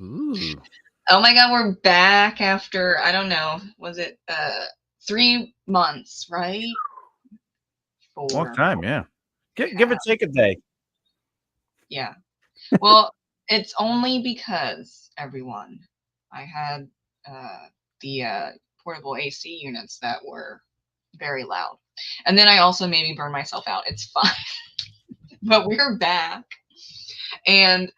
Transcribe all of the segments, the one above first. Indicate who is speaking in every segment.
Speaker 1: Ooh.
Speaker 2: Oh my god, we're back after, I don't know, was it 3 months, right?
Speaker 1: Long
Speaker 2: 4.
Speaker 1: time, yeah. Give
Speaker 2: Yeah.
Speaker 1: or take a day.
Speaker 2: Yeah. Well, it's only because, everyone, I had the portable AC units that were very loud. And then I also maybe burned myself out. It's fine. But we're back. And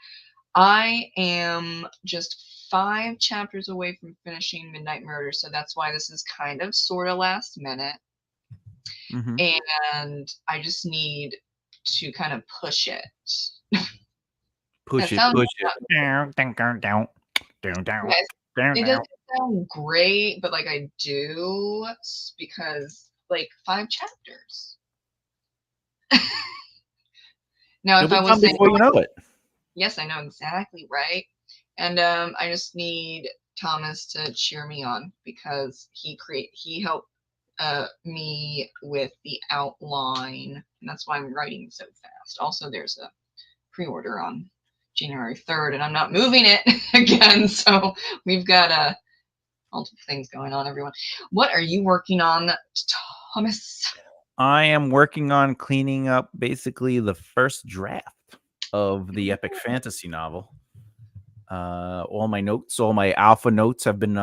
Speaker 2: I am just 5 chapters away from finishing Midnight Murder, so that's why this is kind of sort of last minute.
Speaker 1: Mm-hmm.
Speaker 2: And I just need to kind of push it.
Speaker 1: Push
Speaker 2: That
Speaker 1: it,
Speaker 2: sounds
Speaker 1: push it.
Speaker 2: not,
Speaker 1: Down.
Speaker 2: it doesn't sound great, but like I do because like 5 chapters. Now,
Speaker 1: You'll
Speaker 2: if
Speaker 1: be
Speaker 2: I
Speaker 1: done
Speaker 2: was saying,
Speaker 1: before you know it.
Speaker 2: yes, I know exactly right, and I just need Thomas to cheer me on because he helped me with the outline, and that's why I'm writing so fast. Also, there's a pre-order on January 3rd, and I'm not moving it again, so we've got multiple things going on. Everyone, what are you working on, Thomas?
Speaker 1: I am working on cleaning up basically the first draft of the epic fantasy novel. All my notes, all my alpha notes have been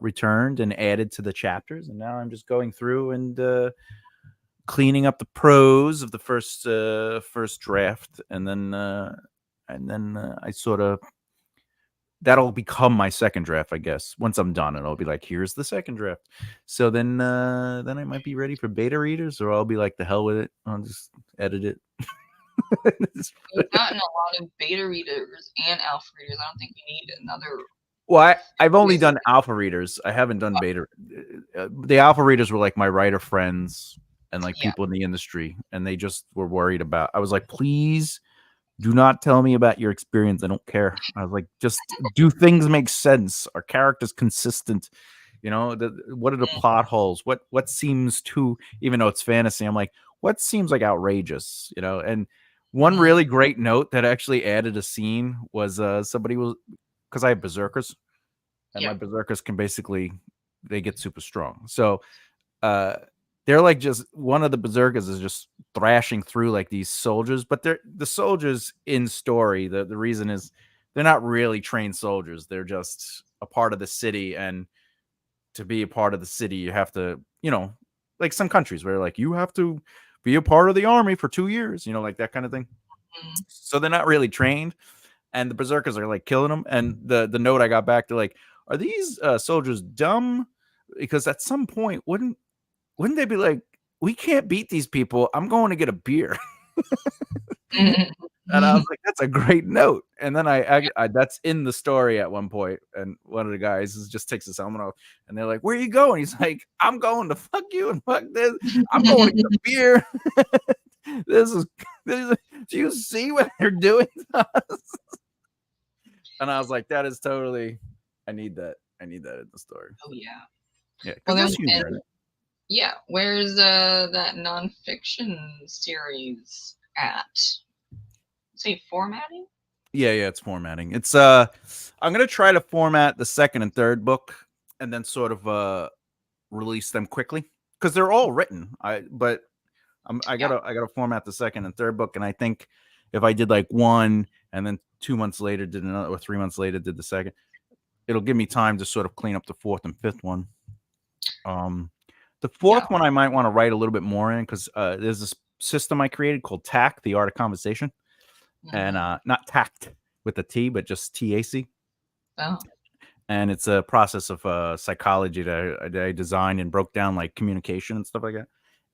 Speaker 1: returned and added to the chapters, and now I'm just going through and cleaning up the prose of the first draft, and then I sort of that'll become my second draft, I guess. Once I'm done, and I'll be like, here's the second draft. So then I might be ready for beta readers, or I'll be like, the hell with it. I'll just edit it.
Speaker 2: You've gotten a lot of beta readers and alpha readers. I don't think you need another.
Speaker 1: Well, I've only done alpha readers. I haven't done beta. The alpha readers were like my writer friends and like people in the industry, and they just were worried about. I was like, please do not tell me about your experience. I don't care. I was like, just do things make sense? Are characters consistent? You know, what are the plot holes? What seems too, even though it's fantasy, I'm like, what seems like outrageous? You know, and one really great note that actually added a scene was somebody was, because I have berserkers, and my berserkers can basically, they get super strong. So they're like, just one of the berserkers is just thrashing through like these soldiers, but they're the soldiers in story. The reason is they're not really trained soldiers. They're just a part of the city, and to be a part of the city, you have to, you know, like some countries where like you have to be a part of the army for 2 years, you know, like that kind of thing. So they're not really trained, and the berserkers are like killing them. And the note I got back, to like, are these soldiers dumb? Because at some point, wouldn't they be like, we can't beat these people, I'm going to get a beer? And I was like, that's a great note. And then I that's in the story at one point, and one of the guys just takes his helmet off, and they're like, where are you going? He's like, I'm going to fuck you and fuck this. I'm going to get a beer. This is do you see what they're doing to us? And I was like, that is totally, I need that in the story.
Speaker 2: Oh yeah.
Speaker 1: Yeah, because there's humor in it.
Speaker 2: Yeah, where's that nonfiction series at? Say formatting?
Speaker 1: Yeah, it's formatting. It's I'm gonna try to format the second and third book, and then sort of release them quickly, because they're all written. I gotta format the second and third book, and I think if I did like one, and then 2 months later did another, or 3 months later did the second, it'll give me time to sort of clean up the fourth and fifth one. The fourth one I might want to write a little bit more in, because there's this system I created called TAC, the Art of Conversation, and not tact with a T, but just TAC.
Speaker 2: Oh.
Speaker 1: And it's a process of psychology that I designed and broke down, like communication and stuff like that.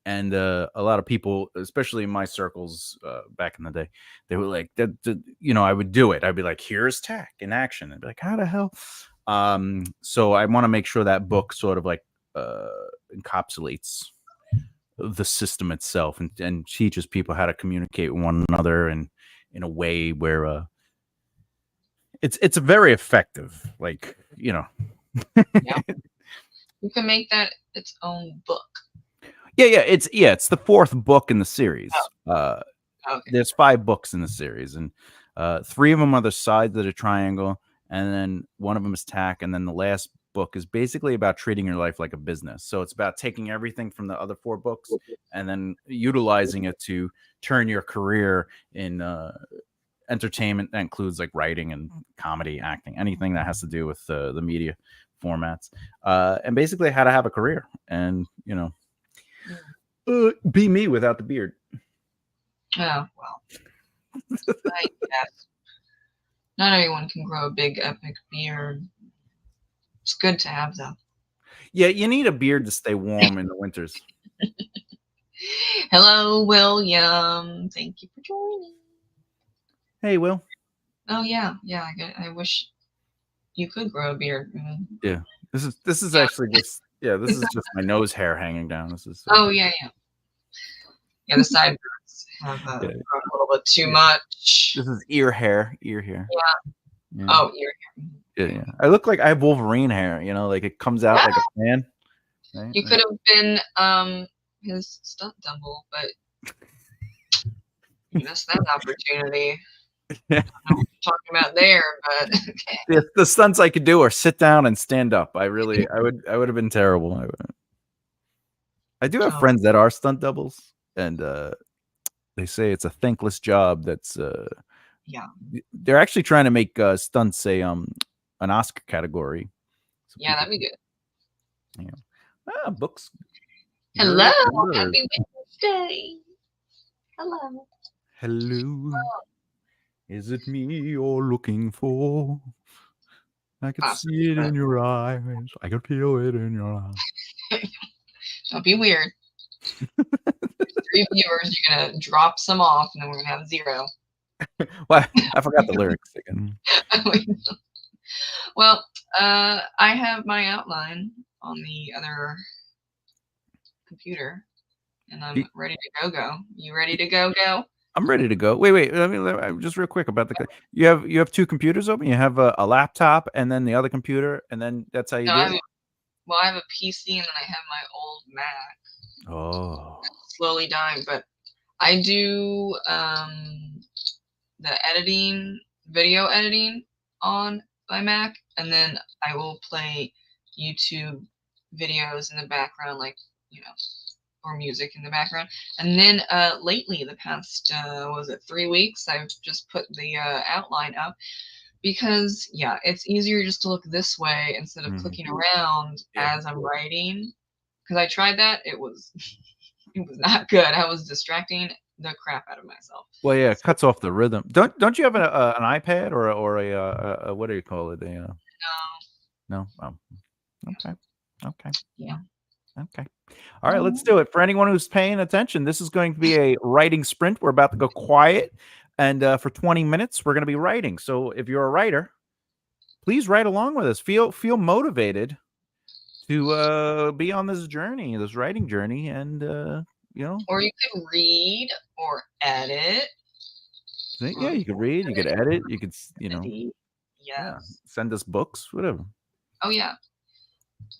Speaker 1: And a lot of people, especially in my circles back in the day, they were like, you know, I would do it. I'd be like, here's TAC in action. I'd be like, how the hell? So I want to make sure that book sort of like encapsulates the system itself, and teaches people how to communicate with one another, and in a way where it's very effective. Like, you know.
Speaker 2: You can make that its own book.
Speaker 1: It's the fourth book in the series.
Speaker 2: Okay.
Speaker 1: There's 5 books in the series, and 3 of them are the sides of the triangle, and then one of them is Tack, and then the last book is basically about treating your life like a business. So it's about taking everything from the other 4 books and then utilizing it to turn your career in entertainment. That includes like writing and comedy, acting, anything that has to do with the media formats, and basically how to have a career and be me without the beard.
Speaker 2: Oh, well. I guess. Not everyone can grow a big, epic beard. It's good to have, though.
Speaker 1: Yeah, you need a beard to stay warm in the winters.
Speaker 2: Hello, William. Thank you for joining.
Speaker 1: Hey, Will.
Speaker 2: Oh, yeah. Yeah, I wish you could grow a beard.
Speaker 1: Yeah, this is actually just this is just my nose hair hanging down. This is
Speaker 2: Oh, yeah. Yeah, the sideburns have grown a little bit too much.
Speaker 1: This is ear hair. Yeah.
Speaker 2: Oh, ear hair.
Speaker 1: Yeah. I look like I have Wolverine hair. Like it comes out like a fan. Right?
Speaker 2: You could have been his stunt double, but you missed that opportunity.
Speaker 1: Yeah.
Speaker 2: I don't know what you're talking about there, but okay.
Speaker 1: The stunts I could do are sit down and stand up. I would have been terrible. I do have friends that are stunt doubles, and they say it's a thankless job. That's they're actually trying to make stunts an Oscar category.
Speaker 2: So that'd be good.
Speaker 1: Yeah. Books.
Speaker 2: Hello, happy Wednesday. Hello.
Speaker 1: Is it me you're looking for? I can see it in your eyes. I can feel it in your eyes.
Speaker 2: Don't be weird. 3 viewers, you're gonna drop some off, and then we're gonna have 0.
Speaker 1: Well, I forgot the lyrics again.
Speaker 2: Well, I have my outline on the other computer, and I'm ready to go. You ready to go?
Speaker 1: I'm ready to go. Wait. Let me just real quick about the. You have 2 computers open. You have a laptop, and then the other computer, and then that's how you do it.
Speaker 2: Well, I have a PC, and then I have my old Mac.
Speaker 1: Oh.
Speaker 2: Slowly dying, but I do the video editing on my Mac, and then I will play YouTube videos in the background, like or music in the background. And then lately, the past 3 weeks, I've just put the outline up because it's easier just to look this way instead of clicking around as I'm writing. Because I tried that, it was not good. I was distracting the crap out of myself.
Speaker 1: Well, yeah, it cuts off the rhythm. Don't you have an iPad or a what do you call it? No. Oh. Okay.
Speaker 2: Yeah.
Speaker 1: Okay. All right, let's do it. For anyone who's paying attention, this is going to be a writing sprint. We're about to go quiet, and for 20 minutes, we're going to be writing. So if you're a writer, please write along with us. Feel motivated to be on this journey, this writing journey, and
Speaker 2: Or you could read or edit.
Speaker 1: Yeah, you could read, you could edit, you could send us books, whatever.
Speaker 2: Oh yeah.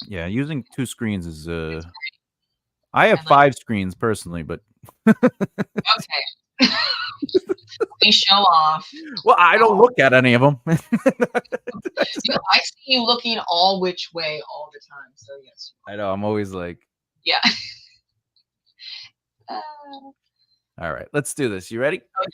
Speaker 1: Yeah, using 2 screens is I have 5 screens personally, but
Speaker 2: okay. We show off.
Speaker 1: Well, I don't look at any of them.
Speaker 2: I see you looking all which way all the time. So yes.
Speaker 1: I know. I'm always like.
Speaker 2: Yeah.
Speaker 1: All right, let's do this. You ready?
Speaker 2: Okay.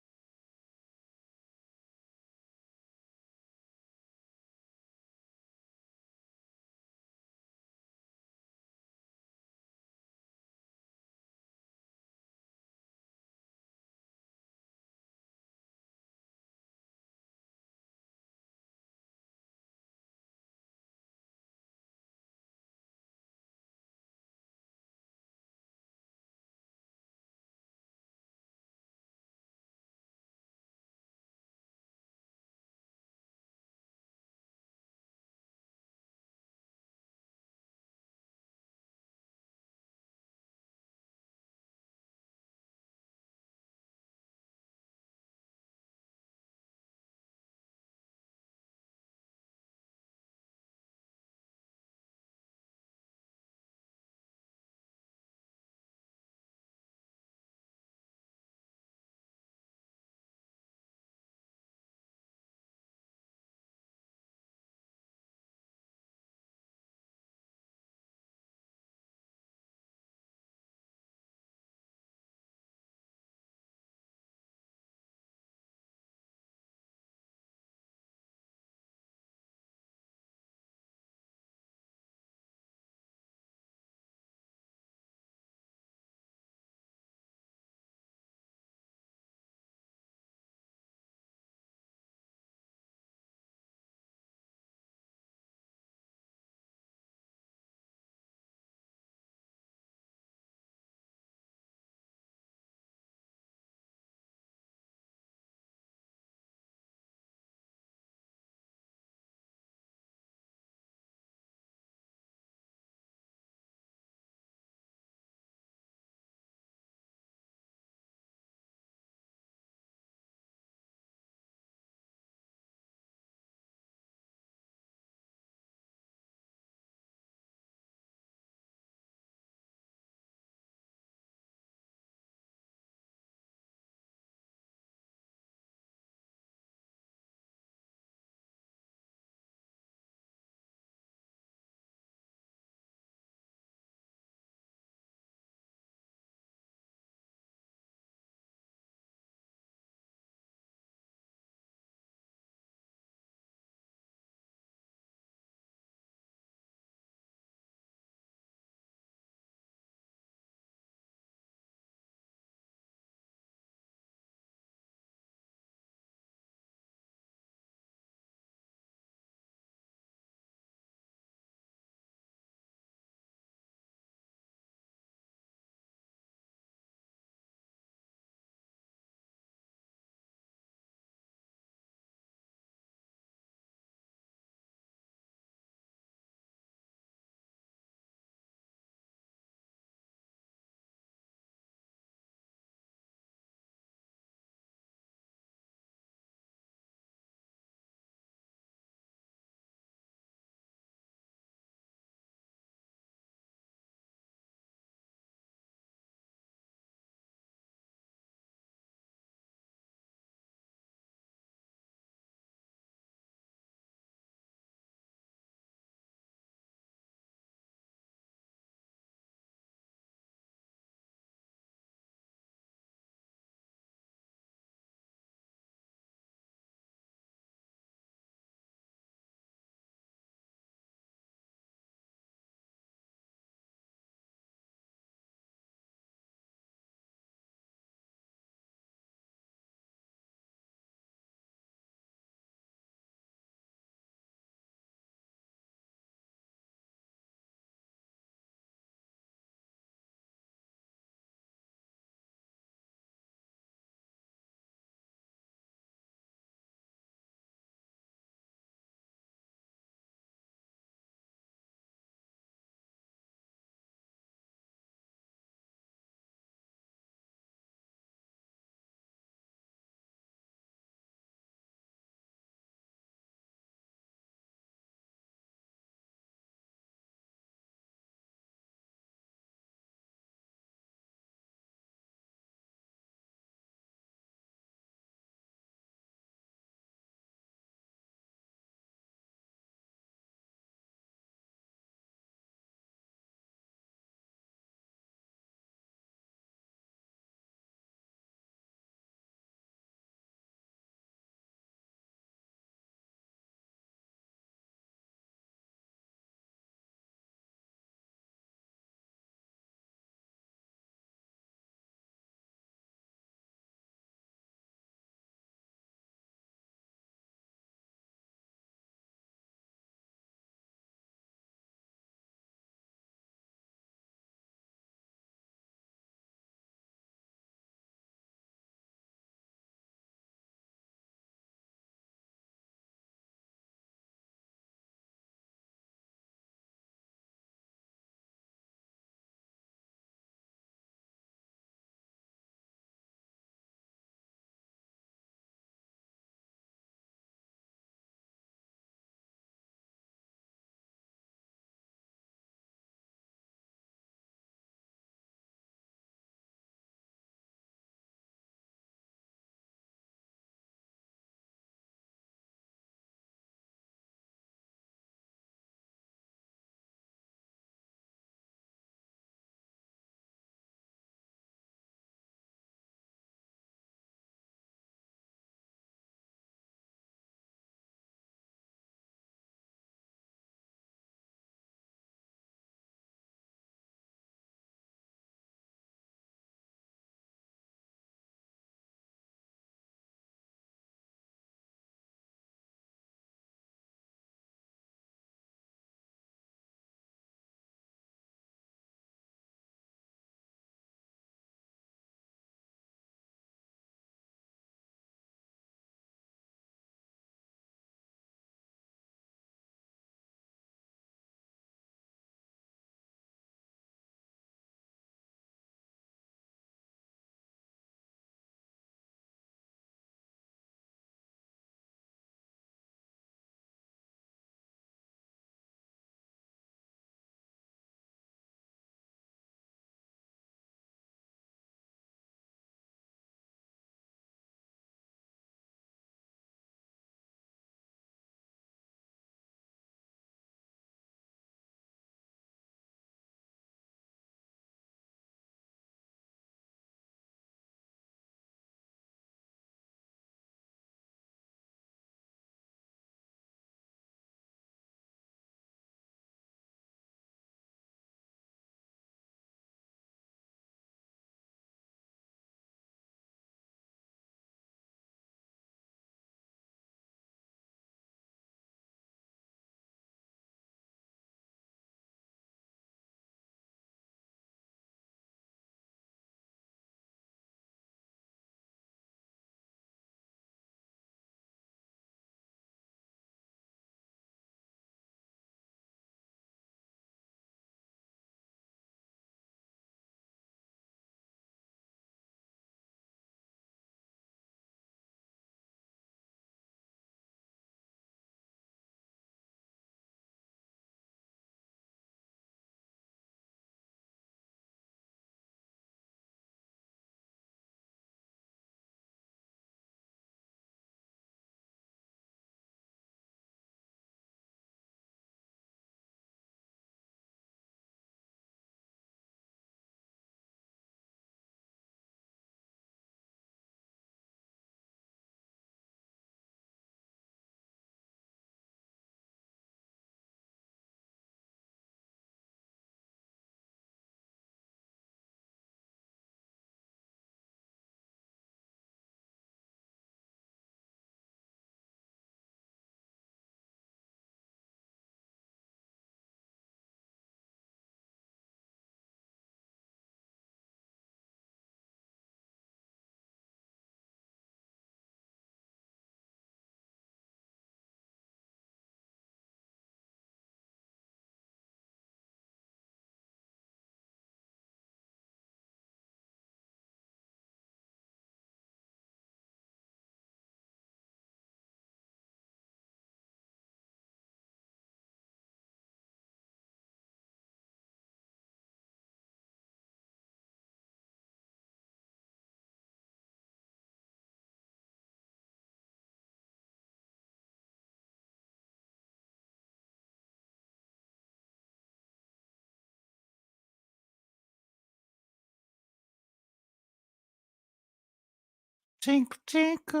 Speaker 1: Tinkle, tinkle.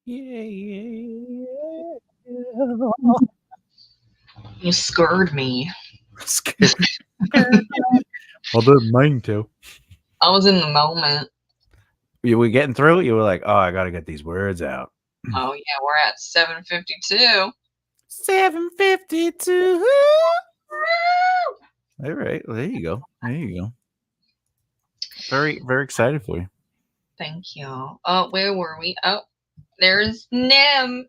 Speaker 1: Yeah, yeah, yeah.
Speaker 2: You scared me.
Speaker 1: Scared. Well, didn't mean to.
Speaker 2: I was in the moment.
Speaker 1: You were getting through it. You were like, "Oh, I got to get these words out."
Speaker 2: Oh yeah, we're at 7:52.
Speaker 1: 7:52. All right. Well, there you go. There you go. Very, very excited for you.
Speaker 2: Thank you. Oh, where were we? Oh, there's Nim.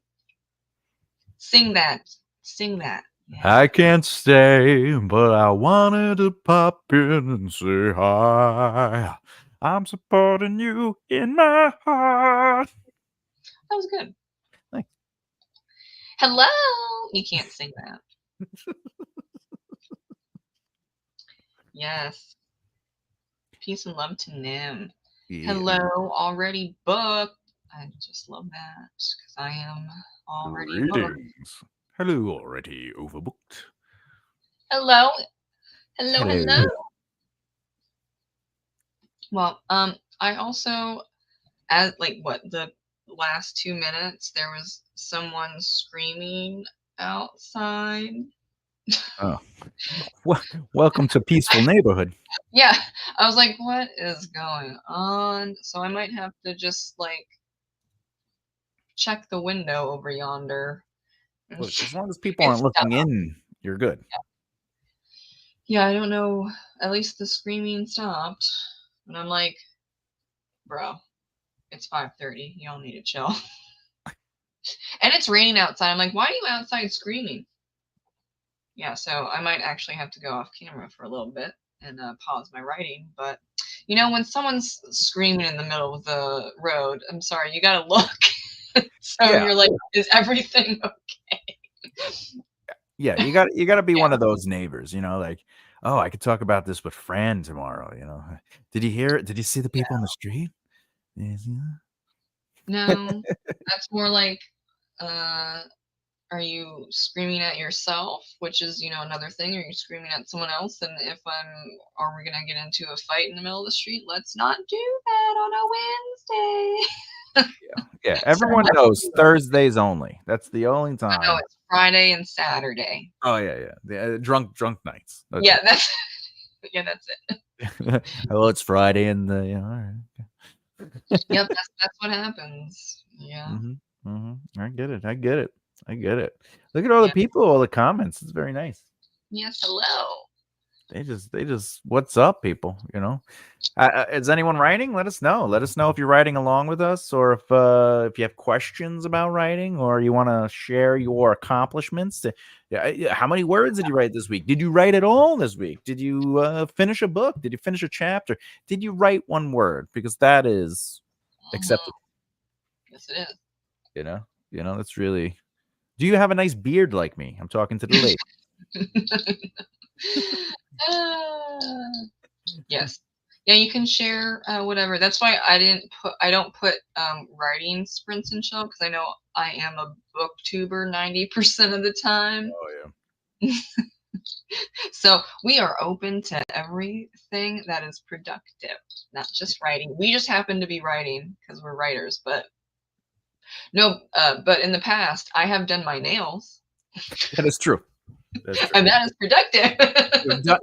Speaker 2: Sing that. Sing that. Yeah.
Speaker 1: I can't stay, but I wanted to pop in and say hi. I'm supporting you in my heart.
Speaker 2: That was good.
Speaker 1: Thanks.
Speaker 2: Hello. You can't sing that. Yes. Peace and love to Nim.
Speaker 1: Yeah.
Speaker 2: Hello. Already booked. I just love that because I am already booked.
Speaker 1: Greetings. Hello, already overbooked.
Speaker 2: Hello. Hello.
Speaker 1: Hello.
Speaker 2: Hello. Well, I also, at like what the last 2 minutes, there was someone screaming outside.
Speaker 1: Oh. Welcome to Peaceful Neighborhood.
Speaker 2: Yeah, I was like, what is going on? So I might have to just like check the window over yonder.
Speaker 1: Look, as long as people aren't
Speaker 2: It's
Speaker 1: looking in, you're good.
Speaker 2: Yeah, I don't know. At least the screaming stopped. And I'm like, bro, it's 5:30. Y'all need to chill. And it's raining outside. I'm like, why are you outside screaming? Yeah, so I might actually have to go off camera for a little bit and pause my writing. But you know, when someone's screaming in the middle of the road, I'm sorry, you gotta look. So
Speaker 1: Yeah.
Speaker 2: you're like, is everything okay?
Speaker 1: Yeah, you got to be one of those neighbors, like, oh, I could talk about this with Fran tomorrow. Did you hear it? Did you see the people on the street? Yes, yeah.
Speaker 2: No, that's more like, uh, are you screaming at yourself, which is, another thing? Are you screaming at someone else? And if are we gonna get into a fight in the middle of the street? Let's not do that on a Wednesday.
Speaker 1: Yeah, everyone knows Thursdays only. That's the only
Speaker 2: I know
Speaker 1: time.
Speaker 2: it's Friday and Saturday.
Speaker 1: Oh yeah. The drunk nights. That's
Speaker 2: Yeah,
Speaker 1: it.
Speaker 2: that's it.
Speaker 1: Oh, it's Friday and all right.
Speaker 2: Yep, that's what happens. Yeah.
Speaker 1: I get it. Look at all the
Speaker 2: Yeah.
Speaker 1: people, all the comments. It's very nice.
Speaker 2: Yes, hello.
Speaker 1: They just what's up, people? Is anyone writing? Let us know. Let us know if you're writing along with us, or if you have questions about writing, or you want to share your accomplishments. How many words did you write this week? Did you write it all this week? Did you finish a book? Did you finish a chapter? Did you write one word? Because that is acceptable.
Speaker 2: Yes, it is.
Speaker 1: That's really. Do you have a nice beard like me? I'm talking to the lady.
Speaker 2: Yes. Yeah, you can share whatever. That's why I don't put writing sprints and chill, because I know I am a booktuber 90% of the time.
Speaker 1: Oh yeah.
Speaker 2: So we are open to everything that is productive, not just writing. We just happen to be writing because we're writers, but no, but in the past I have done my nails.
Speaker 1: That is true. That's true.
Speaker 2: And that is productive.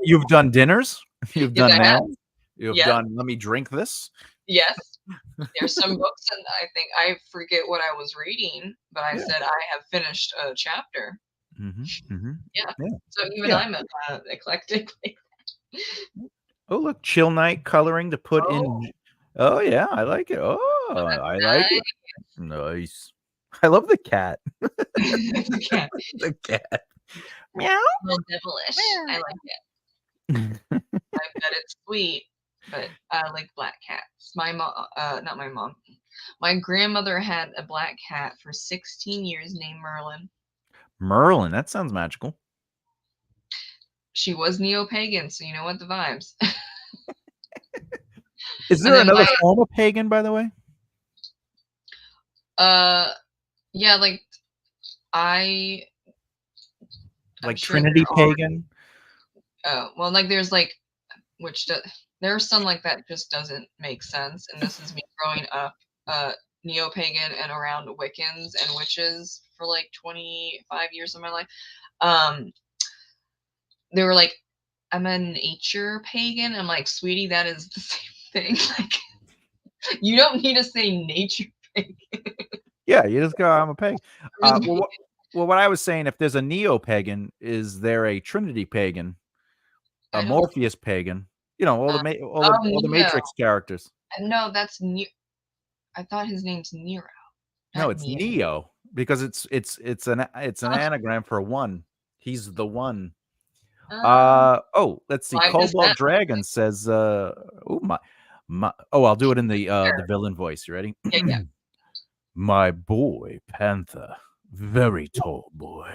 Speaker 1: You've done dinners. You've
Speaker 2: Yes,
Speaker 1: done
Speaker 2: I have.
Speaker 1: nails. You've
Speaker 2: Yeah.
Speaker 1: done. Let me drink this.
Speaker 2: Yes. There's some books, and I think I forget what I was reading, but I said I have finished a chapter. Yeah. So even I'm eclectic.
Speaker 1: Oh, look, chill night coloring to put in. Oh yeah, I like it. Oh, I like it. Nice. I love the cat.
Speaker 2: Yeah.
Speaker 1: The cat. Meow.
Speaker 2: A little devilish. I like it. I bet it's sweet, but I like black cats. My mom, not my mom. My grandmother had a black cat for 16 years named Merlin.
Speaker 1: Merlin, that sounds magical.
Speaker 2: She was neo-pagan, so you know what the vibes.
Speaker 1: Is there another form of pagan, by the way?
Speaker 2: Yeah, like
Speaker 1: Trinity pagan.
Speaker 2: Well, like there's like There's some like that just doesn't make sense, and this is me growing up neo-pagan and around Wiccans and witches for like 25 years of my life. Um, they were like, "I'm a nature pagan." I'm like, "Sweetie, that is the same thing." Like, you don't need to say nature pagan.
Speaker 1: Yeah, you just go, I'm a pagan.
Speaker 2: Just
Speaker 1: Well, what I was saying, if there's a neo-pagan, is there a Trinity pagan, a
Speaker 2: I don't.
Speaker 1: Morpheus pagan? You know,
Speaker 2: Uh,
Speaker 1: all the
Speaker 2: Neo.
Speaker 1: Matrix characters.
Speaker 2: No, that's Neo. I thought his name's Nero,
Speaker 1: No,
Speaker 2: not
Speaker 1: it's
Speaker 2: Neo.
Speaker 1: Neo because it's an
Speaker 2: Oh,
Speaker 1: anagram for one. He's the one.
Speaker 2: uh,
Speaker 1: Let's see.
Speaker 2: well, I missed
Speaker 1: Cobalt
Speaker 2: that.
Speaker 1: Dragon says, oh my, I'll do it in the
Speaker 2: Sure.
Speaker 1: villain voice. You ready?
Speaker 2: Yeah, yeah.
Speaker 1: My boy, Panther, very tall boy.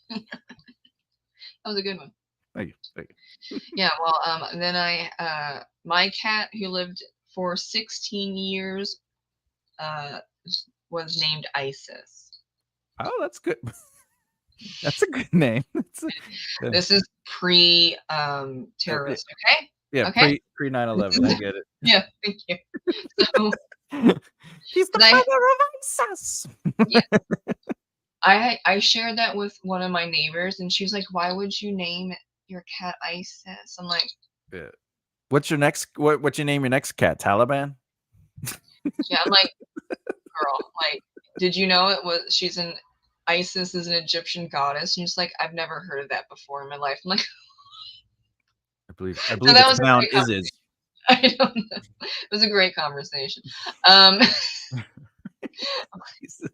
Speaker 2: That was a good one.
Speaker 1: Thank you. Thank you.
Speaker 2: Yeah, well, and then my cat who lived for 16 years, uh, was named Isis.
Speaker 1: Oh, that's good. That's a good name.
Speaker 2: This is pre terrorist, okay?
Speaker 1: Yeah,
Speaker 2: Okay?
Speaker 1: pre 9/11. I get it.
Speaker 2: Yeah, thank you. So,
Speaker 1: He's the
Speaker 2: 'cause
Speaker 1: brother of Isis.
Speaker 2: yeah, I shared that with one of my neighbors, and she was like, "Why would you name your cat Isis?" I'm like,
Speaker 1: Yeah. What's your next? What you name your next cat? Taliban?
Speaker 2: yeah, I'm like, girl, like, did you know she's an Isis is an Egyptian goddess? And she's like, I've never heard of that before in my life. I'm like,
Speaker 1: I believe
Speaker 2: so that
Speaker 1: it's
Speaker 2: was a
Speaker 1: pronounced
Speaker 2: great
Speaker 1: Isis.
Speaker 2: I don't know. It was a great conversation.
Speaker 1: Jesus.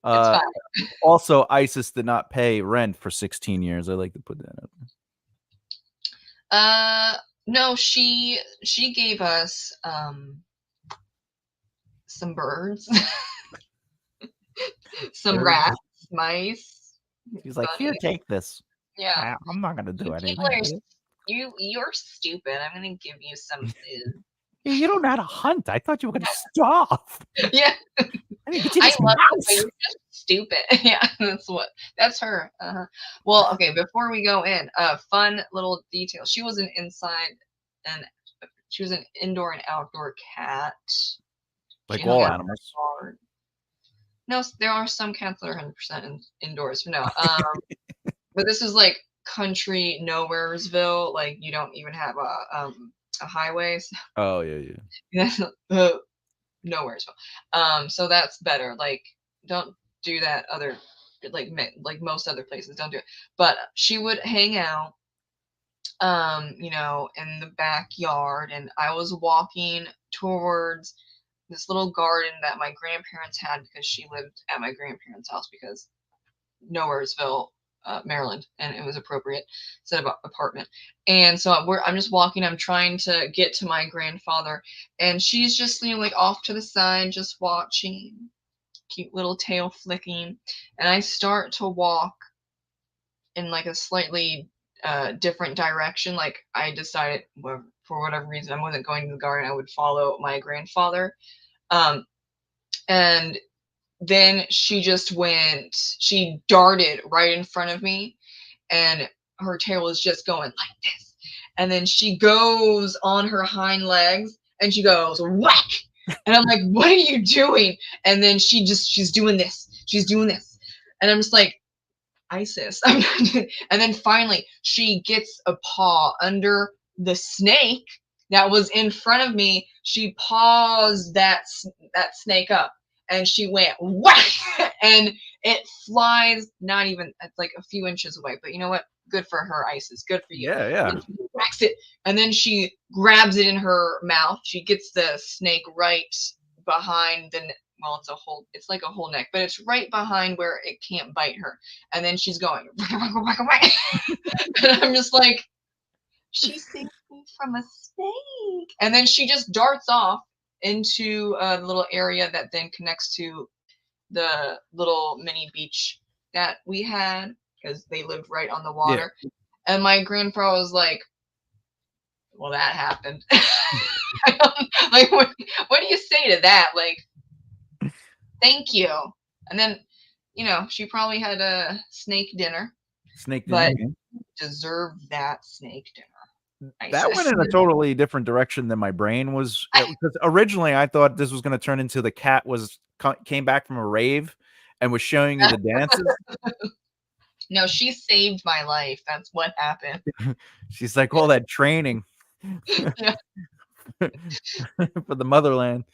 Speaker 2: It's fine.
Speaker 1: Also, ISIS did not pay rent for 16 years. I like to put that up.
Speaker 2: No, she gave us some birds, some
Speaker 1: Birds.
Speaker 2: rats, mice,
Speaker 1: He's like, here,
Speaker 2: bunnies.
Speaker 1: take this.
Speaker 2: Yeah.
Speaker 1: I'm not gonna do
Speaker 2: You
Speaker 1: anything.
Speaker 2: people are you're stupid. I'm gonna give you some food.
Speaker 1: You don't know how to hunt. I thought you were gonna starve.
Speaker 2: Yeah.
Speaker 1: I didn't get you
Speaker 2: I
Speaker 1: this
Speaker 2: love it, but
Speaker 1: mouse.
Speaker 2: you're just stupid. Yeah, that's her. Well, okay, before we go in, fun little detail. She was an indoor and outdoor cat. She
Speaker 1: Like
Speaker 2: hung
Speaker 1: all
Speaker 2: out in
Speaker 1: animals.
Speaker 2: the yard. No, there are some cats that are 100% indoors. No, but this is like country nowheresville. Like you don't even have a highway.
Speaker 1: Oh yeah.
Speaker 2: So nowheresville. So that's better. Like don't do that other like most other places. Don't do it. But she would hang out in the backyard, and I was walking towards this little garden that my grandparents had because she lived at my grandparents' house because Nowheresville, Maryland, and it was appropriate instead of apartment. And so I'm just walking. I'm trying to get to my grandfather, and she's just like off to the side, just watching, cute little tail flicking. And I start to walk in like a slightly different direction. Like I decided, well, for whatever reason, I wasn't going to the garden. I would follow my grandfather. And then she darted right in front of me, and her tail was just going like this. And then she goes on her hind legs and she goes whack. And I'm like, what are you doing? And then she's doing this. She's doing this. And I'm just like, Isis. And then finally she gets a paw under the snake that was in front of me. She paws that snake up, and she went whack, and it flies not even like a few inches away. But you know what? Good for her, Isis. Good for you.
Speaker 1: Yeah.
Speaker 2: And she whacks it, and then she grabs it in her mouth. She gets the snake right behind well, it's like a whole neck, but it's right behind where it can't bite her. And then she's going, and I'm just like, she saved me from a snake. And then she just darts off into the little area that then connects to the little mini beach that we had because they lived right on the water. Yeah. And my grandpa was like, well, that happened. Like, what do you say to that? Like, thank you. And then, she probably had a snake dinner.
Speaker 1: Snake dinner.
Speaker 2: But deserved that snake dinner.
Speaker 1: That went
Speaker 2: ISIS.
Speaker 1: in a totally different direction than my brain was. Because originally I thought this was going to turn into the cat came back from a rave and was showing you the dances.
Speaker 2: No, she saved my life. That's what happened.
Speaker 1: She's like, all that training
Speaker 2: Yeah.
Speaker 1: for the motherland.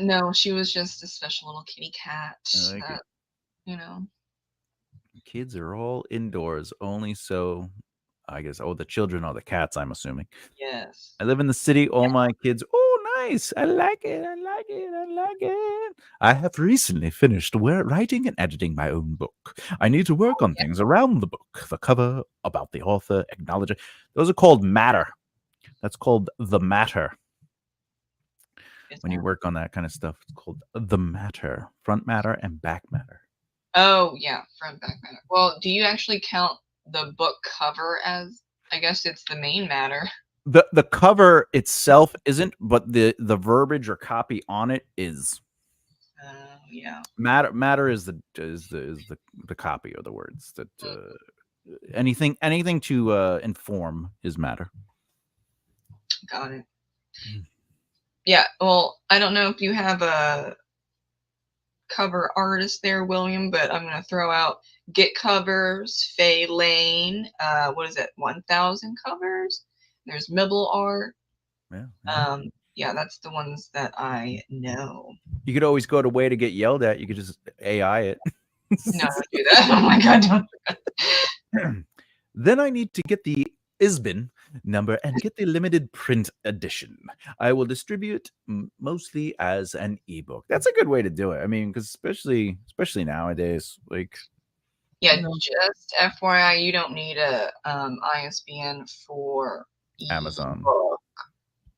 Speaker 2: No, she was just a special little kitty cat.
Speaker 1: I like it.
Speaker 2: You know.
Speaker 1: Kids are all indoors, only so I guess. Oh, the children are the cats, I'm assuming.
Speaker 2: Yes.
Speaker 1: I live in the city. All my kids. Oh, nice. I like it. I like it. I like it. I have recently finished writing and editing my own book. I need to work on things around the book, the cover, about the author, acknowledge it. Those are called matter. That's called the matter. When you work on that kind of stuff, it's called the matter. Front matter and back matter.
Speaker 2: Oh, yeah. Front, back matter. Well, do you actually count the book cover as, I guess it's the main matter?
Speaker 1: The cover itself isn't, but the verbiage or copy on it is.
Speaker 2: Yeah.
Speaker 1: Matter is the copy or the words that anything to inform is matter.
Speaker 2: Got it. Yeah. Well, I don't know if you have a cover artist there, William, but I'm gonna throw out Get Covers, Faye Lane. What is it? 1,000 covers. There's Mibble Art.
Speaker 1: Yeah.
Speaker 2: Yeah, that's the ones that I know.
Speaker 1: You could always go to Way to Get Yelled At. You could just AI it.
Speaker 2: No, don't do that. Oh my god, don't.
Speaker 1: Then I need to get the ISBN number and get the limited print edition. I will distribute mostly as an ebook. That's a good way to do it. I mean, because especially nowadays, like.
Speaker 2: Yeah, just FYI, you don't need a ISBN for
Speaker 1: Amazon.
Speaker 2: ebook.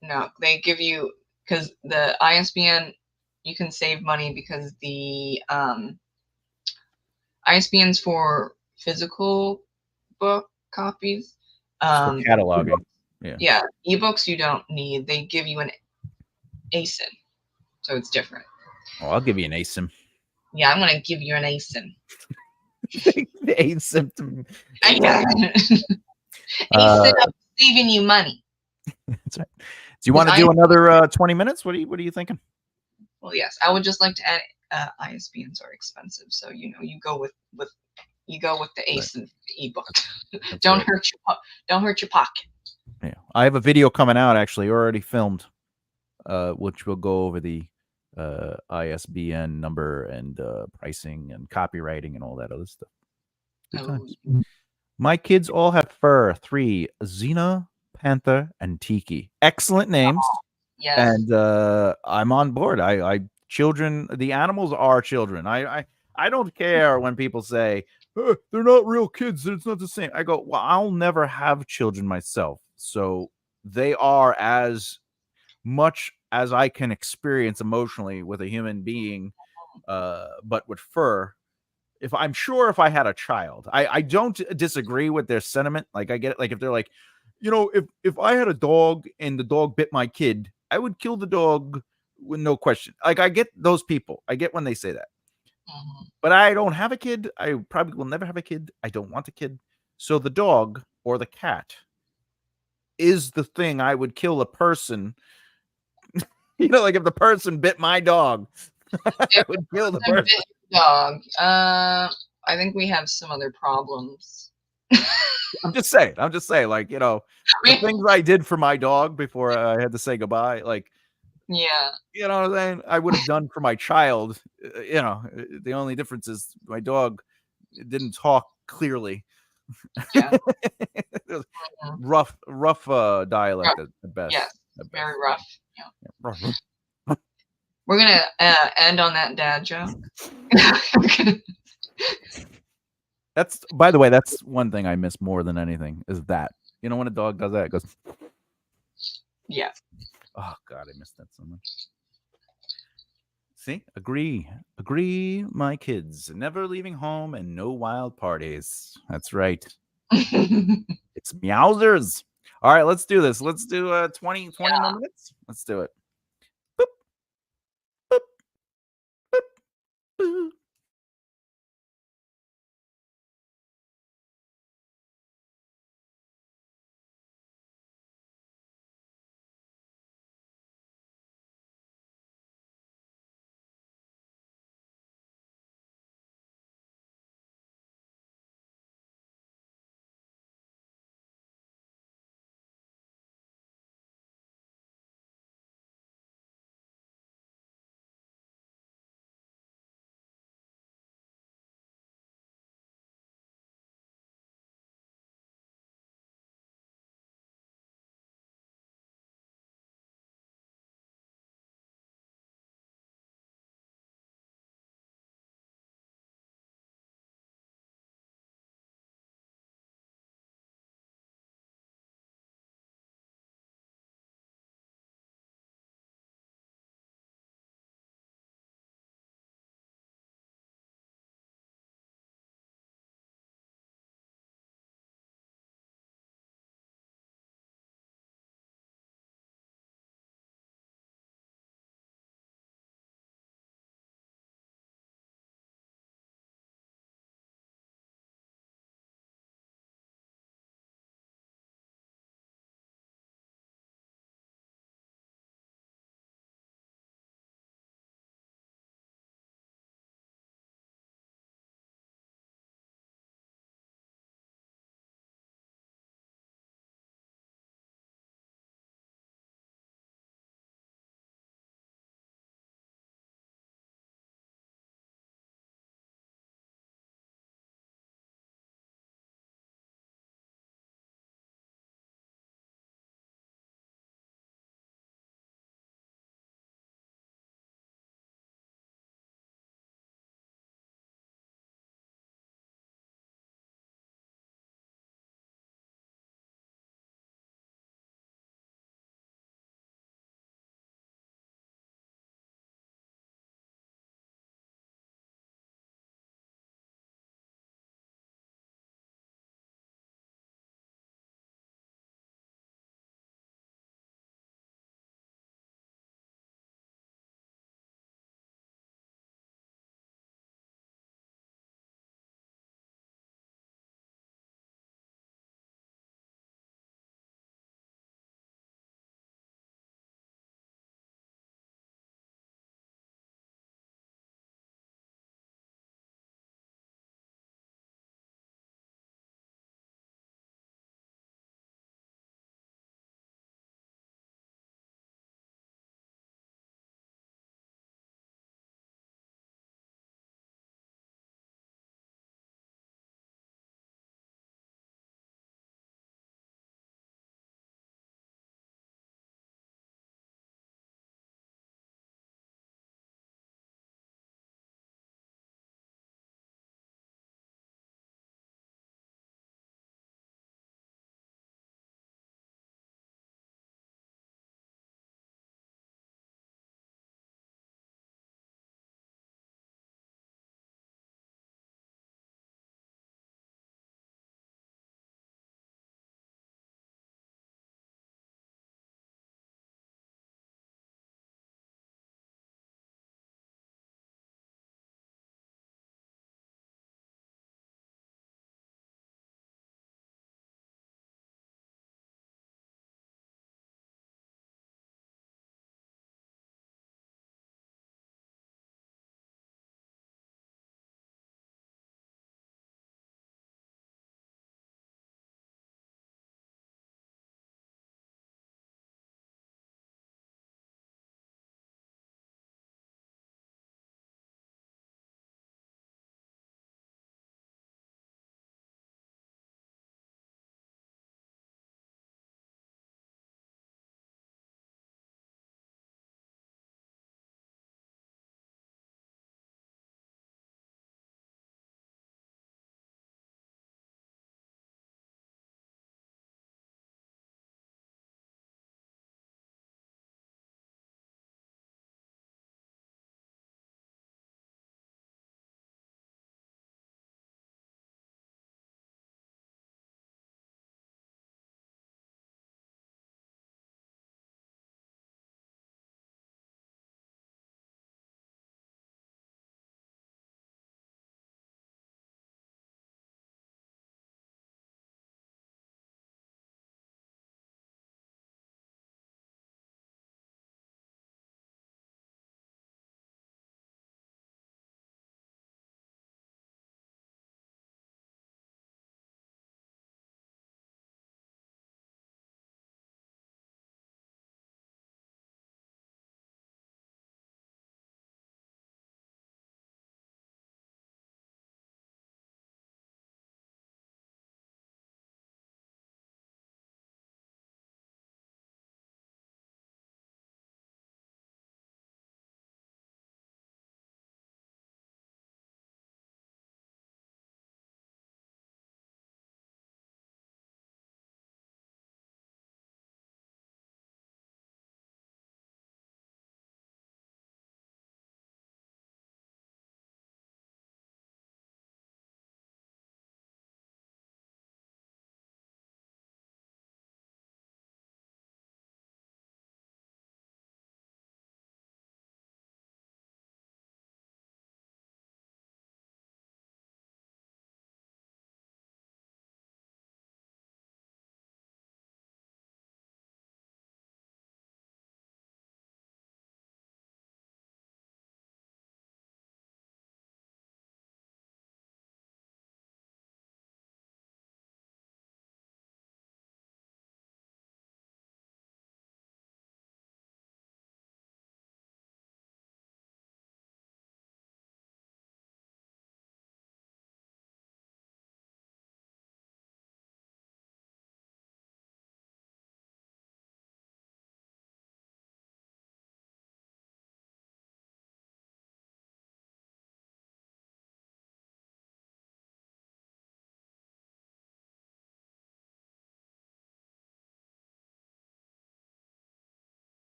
Speaker 2: No, they give you, because the ISBN, you can save money because the ISBNs for physical book copies.
Speaker 1: For cataloging.
Speaker 2: Yeah, ebooks you don't need. They give you an ASIN, so it's different.
Speaker 1: Oh, I'll give you an ASIN.
Speaker 2: Yeah, I'm gonna give you an ASIN.
Speaker 1: The ASIN.
Speaker 2: ASIN of saving you money.
Speaker 1: That's right. Do you want to do another 20 minutes? What are you thinking?
Speaker 2: Well, yes, I would just like to add ISBNs are expensive, so you go with the ASIN ebook. Don't hurt your pocket.
Speaker 1: Yeah, I have a video coming out actually already filmed, which will go over the ISBN number and pricing and copywriting and all that other stuff. Good times. My kids all have fur. 3, Xena, Panther, and Tiki. Excellent names.
Speaker 2: Yes.
Speaker 1: And I'm on board. Children, the animals are children. I don't care when people say they're not real kids. It's not the same. I go, well, I'll never have children myself. So they are as much as I can experience emotionally with a human being, but with fur. If I had a child, I don't disagree with their sentiment. Like, I get it. Like, if they're like, if I had a dog and the dog bit my kid, I would kill the dog with no question. Like, I get those people. I get when they say that. But I don't have a kid. I probably will never have a kid. I don't want a kid. So the dog or the cat is the thing I would kill a person. Like if the person bit my dog, I would kill the person.
Speaker 2: Dog. I think we have some other problems.
Speaker 1: I'm just saying, like, the things I did for my dog before I had to say goodbye, like,
Speaker 2: yeah,
Speaker 1: you know what I'm saying? I would have done for my child. The only difference is my dog didn't talk clearly.
Speaker 2: Yeah.
Speaker 1: rough dialect at best.
Speaker 2: Yeah, very rough. Yeah.
Speaker 1: Rough.
Speaker 2: We're gonna end on that dad joke.
Speaker 1: That's, by the way, that's one thing I miss more than anything is that. When a dog does that, it goes.
Speaker 2: Yeah.
Speaker 1: Oh God, I miss that so much. See, agree, my kids, never leaving home and no wild parties. That's right. It's meowsers. All right, let's do this. Let's do 20 more minutes. Let's do it. Boop, boop, boop, boop.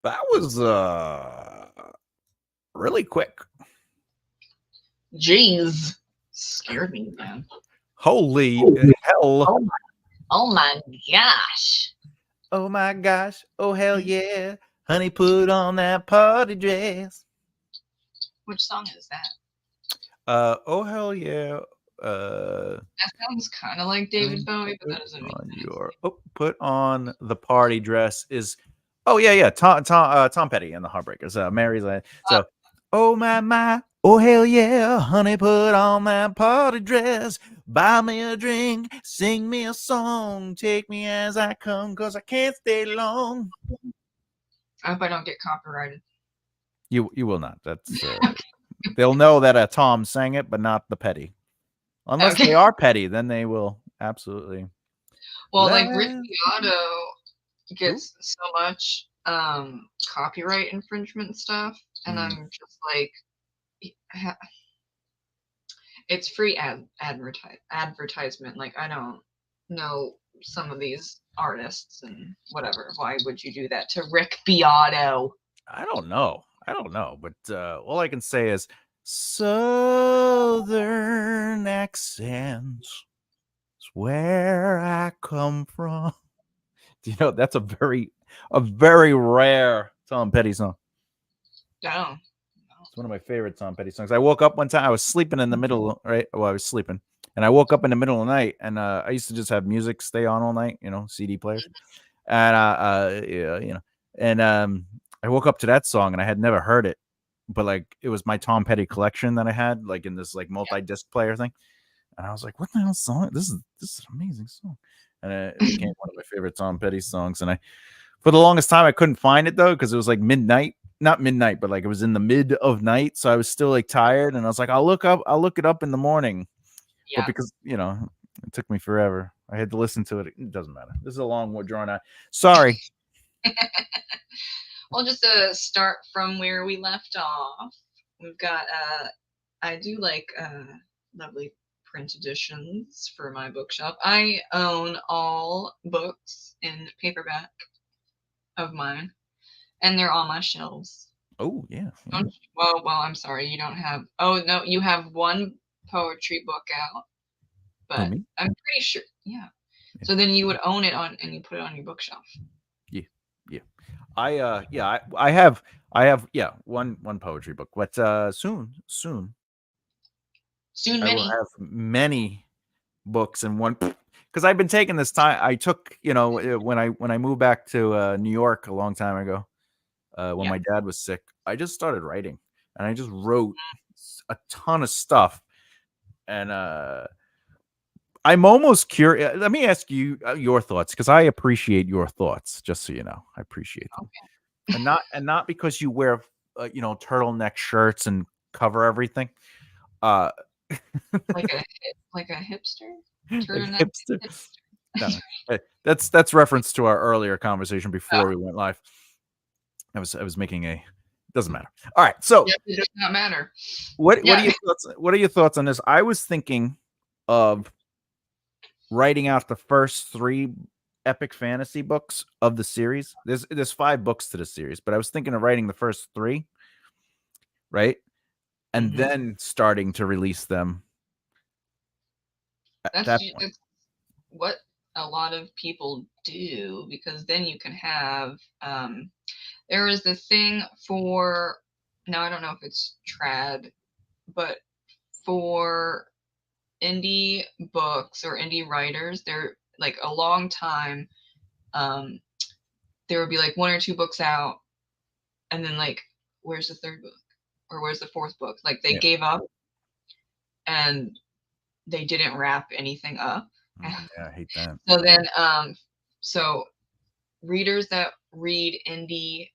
Speaker 1: That was really quick.
Speaker 2: Jeez. Scared me, man.
Speaker 1: Holy hell.
Speaker 2: Oh my gosh.
Speaker 1: Oh my gosh. Oh hell yeah. Honey, put on that party dress.
Speaker 2: Which song is that?
Speaker 1: Oh hell yeah.
Speaker 2: That sounds kind of like David Bowie, but that doesn't mean
Speaker 1: put on the party dress is yeah. Tom Petty and the Heartbreakers. Mary's Land. So oh my, oh hell yeah, honey, put on that party dress, buy me a drink, sing me a song, take me as I come, cause I can't stay long.
Speaker 2: I hope I don't get copyrighted.
Speaker 1: You will not. That's they'll know that Tom sang it, but not the Petty. Unless they are petty, then they will absolutely.
Speaker 2: Well, like Rick Beato gets so much copyright infringement stuff, and I'm just like, it's free advertisement. Like, I don't know some of these artists and whatever. Why would you do that to Rick Beato?
Speaker 1: I don't know, but all I can say is Southern accents is where I come from. Do you know that's a very rare Tom Petty song?
Speaker 2: Oh.
Speaker 1: It's one of my favorite Tom Petty songs. I woke up one time, I was sleeping in the middle, right? Well, I was sleeping, and I woke up in the middle of the night, and I used to just have music stay on all night, CD players, and I woke up to that song, and I had never heard it, but like it was my Tom Petty collection that I had, like in this like multi-disc player thing, and I was like, "What the hell song? This is an amazing song," and it became one of my favorite Tom Petty songs. And for the longest time, I couldn't find it though because it was like midnight. Not midnight, but like it was in the mid of night, so I was still like tired, and I was like, I'll look it up in the morning. Yeah. But because it took me forever, I had to listen to it. It doesn't matter. This is a long, more drawn out. Sorry.
Speaker 2: Well, just to start from where we left off, we've got I do like lovely print editions for my bookshop. I own all books in paperback of mine. And they're on my shelves.
Speaker 1: Oh, yeah.
Speaker 2: Well, I'm sorry. You don't have... Oh, no. You have one poetry book out. But I'm pretty sure... Yeah. So then you would own it and you put it on your bookshelf.
Speaker 1: Yeah. I have one poetry book. But soon I will have many books in one... Because I've been taking this time. I took, when I moved back to New York a long time ago, when my dad was sick, I just started writing, and I just wrote a ton of stuff. And I'm almost curious. Let me ask you your thoughts, because I appreciate your thoughts. Just so you know, I appreciate them, and not because you wear turtleneck shirts and cover everything.
Speaker 2: Like a hipster.
Speaker 1: Hipster. No, that's reference to our earlier conversation before we went live. I was making a... Doesn't matter. All right, so
Speaker 2: it does not matter.
Speaker 1: What are your thoughts? What are your thoughts on this? I was thinking of writing out the first 3 epic fantasy books of the series. There's 5 books to the series, but I was thinking of writing the first 3, right, and then starting to release them.
Speaker 2: That's what a lot of people do, because then you can have... there is this thing for... Now, I don't know if it's trad, but for indie books or indie writers, they're like a long time, there would be like 1 or 2 books out, and then like, where's the 3rd book? Or where's the 4th book? Like, they gave up, and they didn't wrap anything up.
Speaker 1: Yeah, I hate that.
Speaker 2: So then, so readers that read indie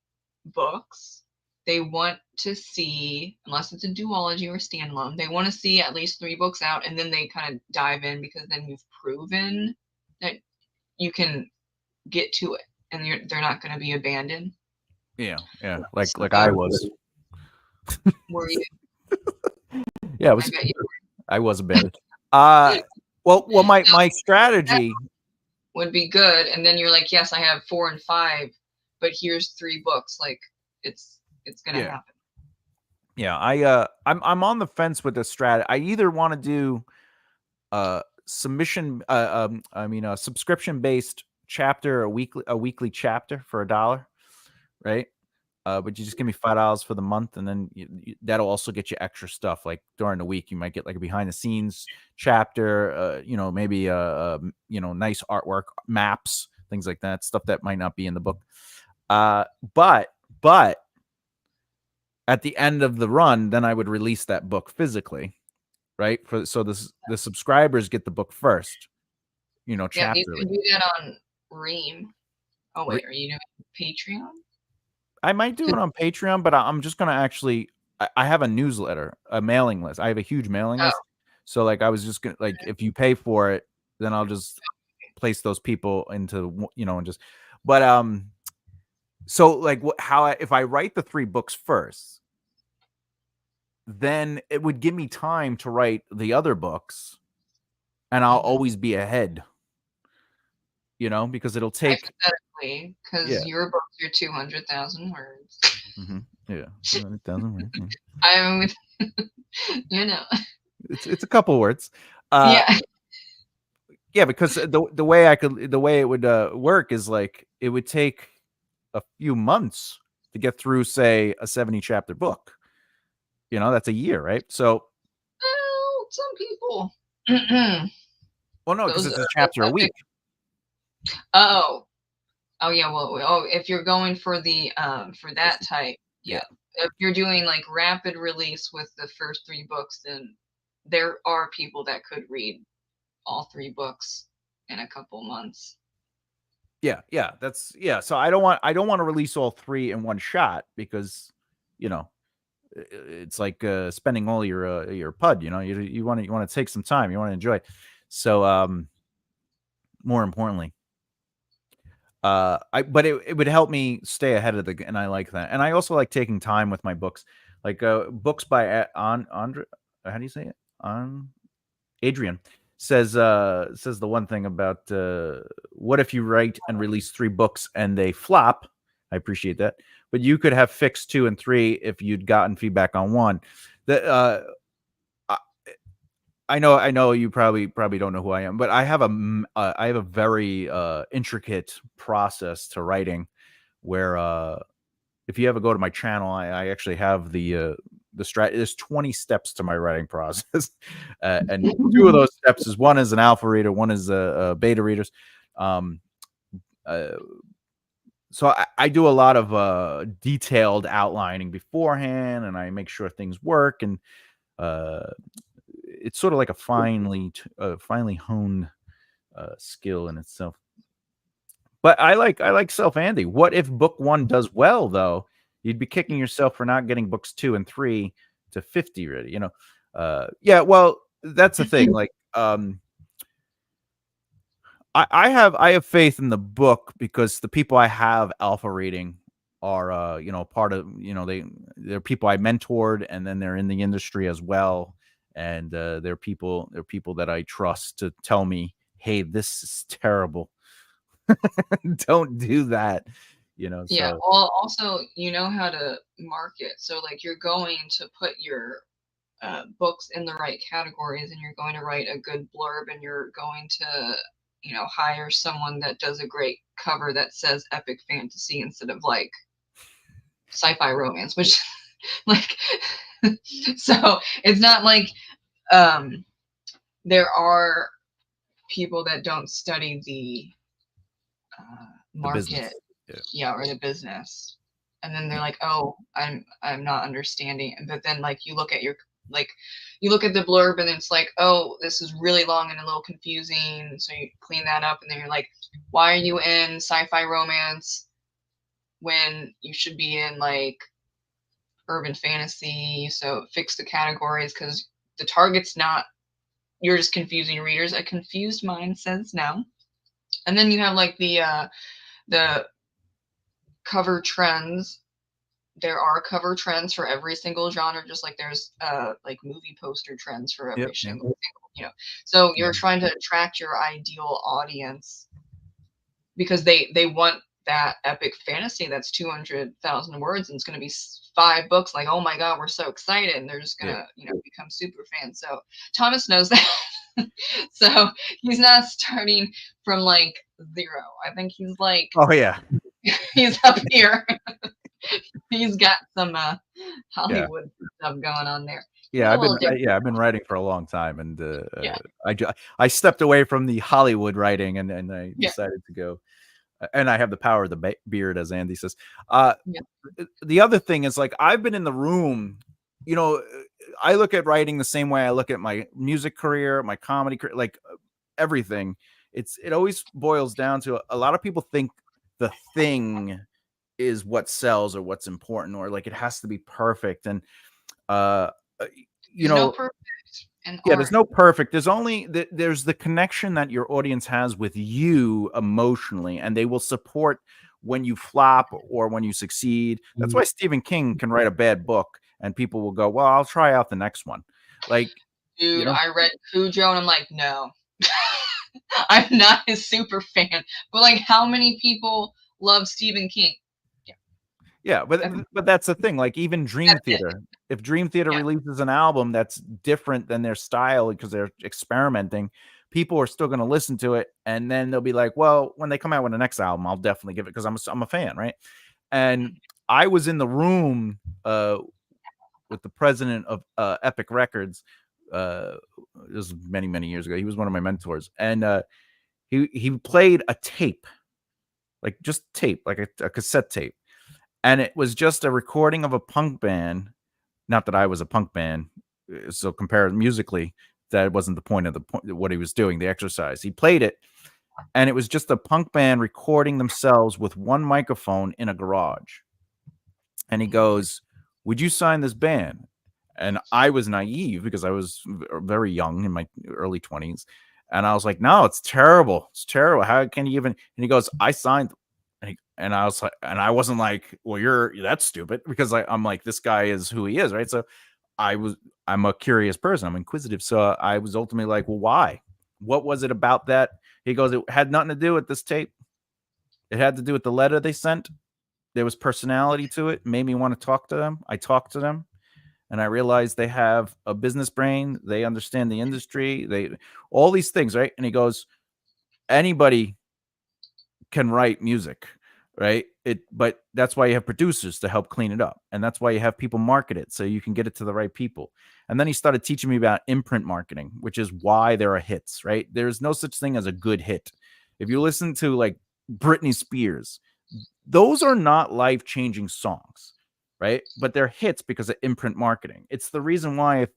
Speaker 2: books, they want to see, unless it's a duology or standalone, they want to see at least 3 books out, and then they kind of dive in, because then you've proven that you can get to it, and they're not going to be abandoned.
Speaker 1: Yeah, like I was.
Speaker 2: Were you?
Speaker 1: Yeah, I was abandoned. Well, my strategy
Speaker 2: would be good, and then you're like, yes, I have 4 and 5, but here's 3 books. Like, it's gonna
Speaker 1: Yeah.
Speaker 2: happen.
Speaker 1: Yeah, I'm on the fence with the strat. I either want to do submission a subscription based chapter, a weekly chapter for $1, right? But you just give me $5 for the month, and then that'll also get you extra stuff. Like during the week, you might get like a behind the scenes chapter, maybe nice artwork, maps, things like that, stuff that might not be in the book. But at the end of the run, then I would release that book physically, right? So the subscribers get the book first,
Speaker 2: Yeah, you
Speaker 1: chapterly.
Speaker 2: can do that on Ream. Oh wait, are you doing Patreon?
Speaker 1: I might do it on Patreon, but I'm just gonna actually. I have a newsletter, a mailing list. I have a huge mailing
Speaker 2: Oh,
Speaker 1: list. So like, I was just gonna like, if you pay for it, then I'll just place those people into and just. But so like, if I write the 3 books first, then it would give me time to write the other books, and I'll always be ahead. Because it'll take.
Speaker 2: hypothetically, because your books are 200,000 words.
Speaker 1: Yeah, 200,000 words.
Speaker 2: I'm with,
Speaker 1: It's a couple words.
Speaker 2: Yeah.
Speaker 1: Yeah, because the way it would work is like it would take a few months to get through, say, a 70 chapter book. That's a year, right? So,
Speaker 2: well, some people.
Speaker 1: well, no, because it's a chapter a week.
Speaker 2: Oh, yeah. Well, if you're going for the for that type, yeah. If you're doing like rapid release with the first 3 books, then there are people that could read all 3 books in a couple months.
Speaker 1: Yeah, So I don't want to release all 3 in one shot because, it's like spending all your PUD. You want to take some time. You want to enjoy it. So, more importantly, but it would help me stay ahead of and I like that. And I also like taking time with my books, like books by Andre. How do you say it? Adrian says the one thing about what if you write and release 3 books and they flop? I appreciate that, but you could have fixed 2 and 3 if you'd gotten feedback on 1. That I know you probably don't know who I am, but I have a very intricate process to writing where if you ever go to my channel, I actually have the strat. There's 20 steps to my writing process, and 2 of those steps is one is an alpha reader, one is beta readers. So I do a lot of detailed outlining beforehand, and I make sure things work, and it's sort of like a finely honed skill in itself. But I like Self Andy. What if book 1 does well though? You'd be kicking yourself for not getting books 2 and 3 to 50 ready. Yeah. Well, that's the thing. Like, I have faith in the book because the people I have alpha reading are part of they're people I mentored, and then they're in the industry as well, and they're people that I trust to tell me, hey, this is terrible. Don't do that.
Speaker 2: Yeah.
Speaker 1: So.
Speaker 2: Well, also, you know how to market. So, like, you're going to put your books in the right categories, and you're going to write a good blurb, and you're going to, hire someone that does a great cover that says epic fantasy instead of like sci-fi romance, which, like, so it's not like there are people that don't study the market, or the business, and then they're like, oh, I'm not understanding. But then like you look at the blurb, and it's like, oh, this is really long and a little confusing, so you clean that up, and then you're like, why are you in sci-fi romance when you should be in like urban fantasy? So fix the categories, because the target's not, you're just confusing readers. A confused mind says no. And then you have like the cover trends. There are cover trends for every single genre, just like there's like movie poster trends for every single, so you're trying to attract your ideal audience, because they want that epic fantasy that's 200,000 words and it's going to be 5 books. Like, oh my God, we're so excited. And they're just going
Speaker 1: Yeah.
Speaker 2: to, become super fans. So Thomas knows that. So he's not starting from like zero. I think he's like,
Speaker 1: Oh yeah.
Speaker 2: he's up here. He's got some
Speaker 1: Yeah.
Speaker 2: Hollywood stuff going on there. He's
Speaker 1: Yeah,
Speaker 2: a little different.
Speaker 1: I've been writing for a long time, and
Speaker 2: Yeah.
Speaker 1: I stepped away from the Hollywood writing, and I
Speaker 2: Yeah.
Speaker 1: decided to go. And I have the power of the beard, as Andy says.
Speaker 2: Yeah.
Speaker 1: The other thing is, like, I've been in the room. I look at writing the same way I look at my music career, my comedy career, like everything. It always boils down to a lot of people think the thing is what sells or what's important, or like it has to be perfect. And
Speaker 2: There's no perfect in
Speaker 1: yeah,
Speaker 2: art.
Speaker 1: there's no perfect. There's the connection that your audience has with you emotionally, and they will support when you flop or when you succeed. That's why Stephen King can write a bad book and people will go, well, I'll try out the next one. Like,
Speaker 2: dude, I read Cujo and I'm like, no. I'm not a super fan. But like, how many people love Stephen King?
Speaker 1: Yeah, but that's the thing. Like, even Dream Theater, if Dream Theater releases an album that's different than their style because they're experimenting, people are still going to listen to it, and then they'll be like, well, when they come out with the next album, I'll definitely give it because I'm a fan, right? And I was in the room with the president of Epic Records. This was many years ago. He was one of my mentors, and he played a tape, like just tape, like a cassette tape. And it was just a recording of a punk band. Not that I was a punk band, so compared musically, that wasn't the point of what he was doing, the exercise. He played it, and it was just a punk band recording themselves with one microphone in a garage. And he goes, would you sign this band? And I was naive because I was very young in my early 20s. And I was like, no, it's terrible. It's terrible. How can you even? And he goes, I signed them. And I was like, and I wasn't like, well, that's stupid, because I'm like, this guy is who he is, right? So I'm a curious person. I'm inquisitive. So I was ultimately like, well, why? What was it about that? He goes, it had nothing to do with this tape. It had to do with the letter they sent. There was personality to it. Made me want to talk to them. I talked to them, and I realized they have a business brain. They understand the industry. All these things, right? And he goes, anybody can write music, right? But that's why you have producers to help clean it up, and that's why you have people market it so you can get it to the right people. And then he started teaching me about imprint marketing, which is why there are hits, right? There's no such thing as a good hit. If you listen to like Britney Spears, those are not life-changing songs, right? But they're hits because of imprint marketing. It's the reason why, if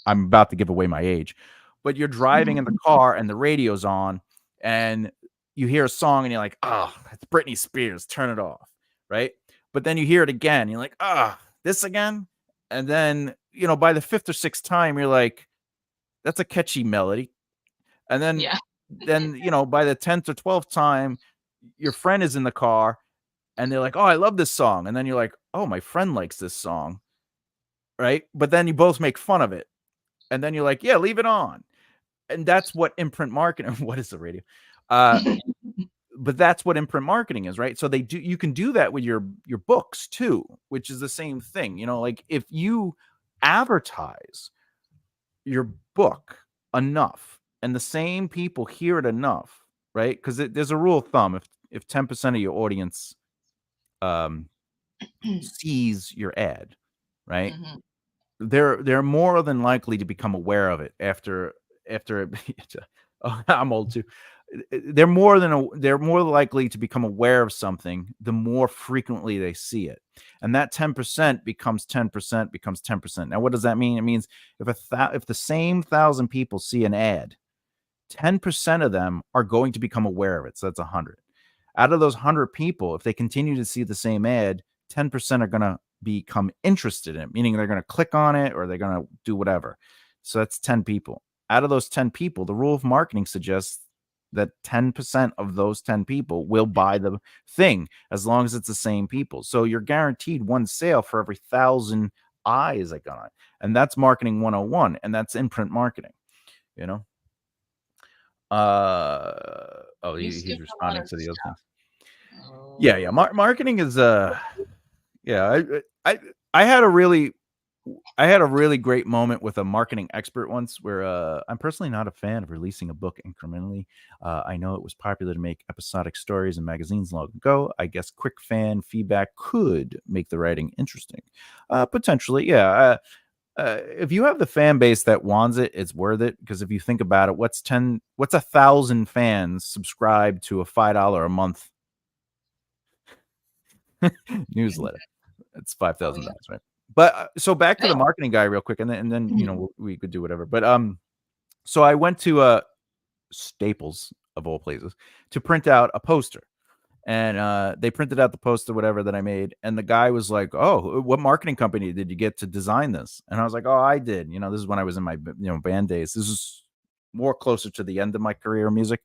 Speaker 1: I'm about to give away my age, but you're driving in the car and the radio's on and you hear a song and you're like, oh, that's Britney Spears, turn it off, right? But then you hear it again, you're like, this again? And then, by the 5th or 6th time, you're like, that's a catchy melody. And then, by the 10th or 12th time, your friend is in the car and they're like, oh, I love this song. And then you're like, oh, my friend likes this song, right? But then you both make fun of it. And then you're like, yeah, leave it on. And that's what imprint marketing, what is the radio? But that's what imprint marketing is, right? So you can do that with your books too, which is the same thing. Like if you advertise your book enough and the same people hear it enough, right? Because there's a rule of thumb: if 10% of your audience sees your ad, right, they're more than likely to become aware of it after oh, I'm old too. They're more likely to become aware of something the more frequently they see it, and that 10% becomes 10% becomes 10%. Now, what does that mean? It means if the same 1,000 people see an ad, 10% of them are going to become aware of it. So that's 100. Out of those 100 people, if they continue to see the same ad, 10% are going to become interested in it, meaning they're going to click on it or they're going to do whatever. So that's 10 people. Out of those 10 people, the rule of marketing suggests that 10% of those 10 people will buy the thing as long as it's the same people. So you're guaranteed one sale for every 1,000 eyes that go on it. And that's marketing 101, and that's imprint marketing, he's responding to the other things. Yeah. Marketing is yeah. I had a really great moment with a marketing expert once where I'm personally not a fan of releasing a book incrementally. I know it was popular to make episodic stories in magazines long ago. I guess quick fan feedback could make the writing interesting. Potentially, yeah. If you have the fan base that wants it, it's worth it. Because if you think about it, what's 1,000 fans subscribed to a $5 a month newsletter? It's
Speaker 2: Oh
Speaker 1: $5,000,
Speaker 2: yeah.
Speaker 1: right? But so back to the
Speaker 2: Damn.
Speaker 1: marketing guy real quick, and then
Speaker 2: Mhm.
Speaker 1: we could do whatever. But so I went to Staples of all places to print out a poster, and they printed out the poster whatever that I made, and the guy was like, "Oh, what marketing company did you get to design this?" And I was like, "Oh, I did." This is when I was in my band days. This is more closer to the end of my career in music,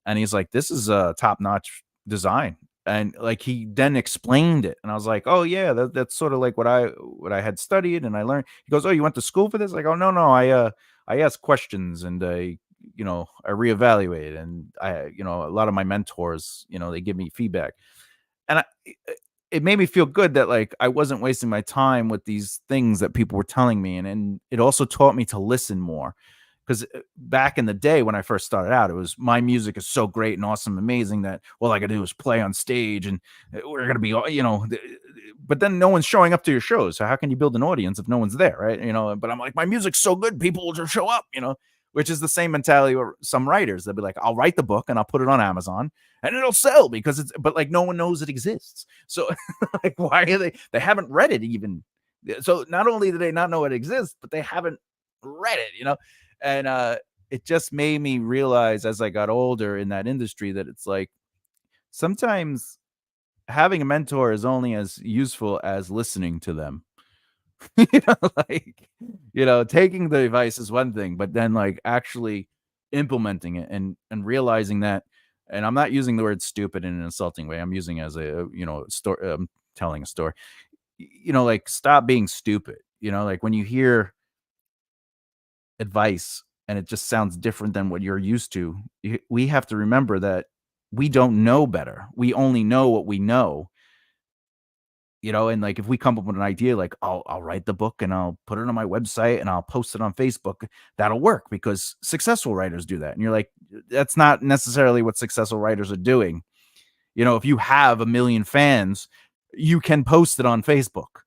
Speaker 1: and he's like, "This is a top notch design." And like he then explained it, and I was like, "Oh yeah, that's sort of like what I had studied and I learned." He goes, "Oh, you went to school for this?" Like, "Oh no, I asked questions and I reevaluate, and a lot of my mentors, they give me feedback." And it made me feel good that like I wasn't wasting my time with these things that people were telling me, and it also taught me to listen more. Because back in the day when I first started out, it was my music is so great and awesome, amazing that all I got to do is play on stage, and we're gonna be, but then no one's showing up to your shows. So how can you build an audience if no one's there, right? But I'm like, my music's so good, people will just show up, which is the same mentality of some writers. They'll be like, I'll write the book and I'll put it on Amazon and it'll sell because but like no one knows it exists. So like, why are they haven't read it even. So not only do they not know it exists, but they haven't read it. And it just made me realize as I got older in that industry that it's like sometimes having a mentor is only as useful as listening to them. Like, taking the advice is one thing, but then like actually implementing it and realizing that. And I'm not using the word stupid in an insulting way. I'm using as a story, telling a story. Like stop being stupid. Like when you hear advice and it just sounds different than what you're used to, we have to remember that we don't know better. We only know what we know. And like if we come up with an idea like I'll write the book and I'll put it on my website and I'll post it on Facebook, that'll work because successful writers do that. And you're like, that's not necessarily what successful writers are doing. If you have 1 million fans, you can post it on Facebook,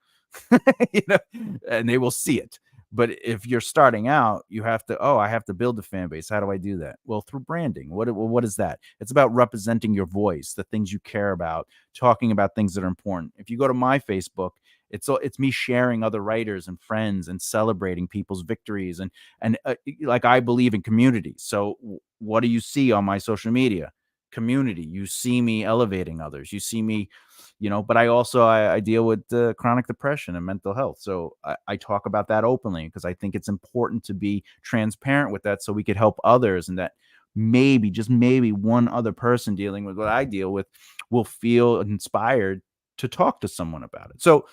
Speaker 1: and they will see it. But if you're starting out, you have to, I have to build a fan base. How do I do that? Well, through branding. What is that? It's about representing your voice, the things you care about, talking about things that are important. If you go to my Facebook, it's me sharing other writers and friends and celebrating people's victories and like I believe in community. So what do you see on my social media? Community. You see me elevating others. You see me, but I also I deal with chronic depression and mental health. So I talk about that openly because I think it's important to be transparent with that so we could help others, and that maybe, just maybe, one other person dealing with what I deal with will feel inspired to talk to someone about it. So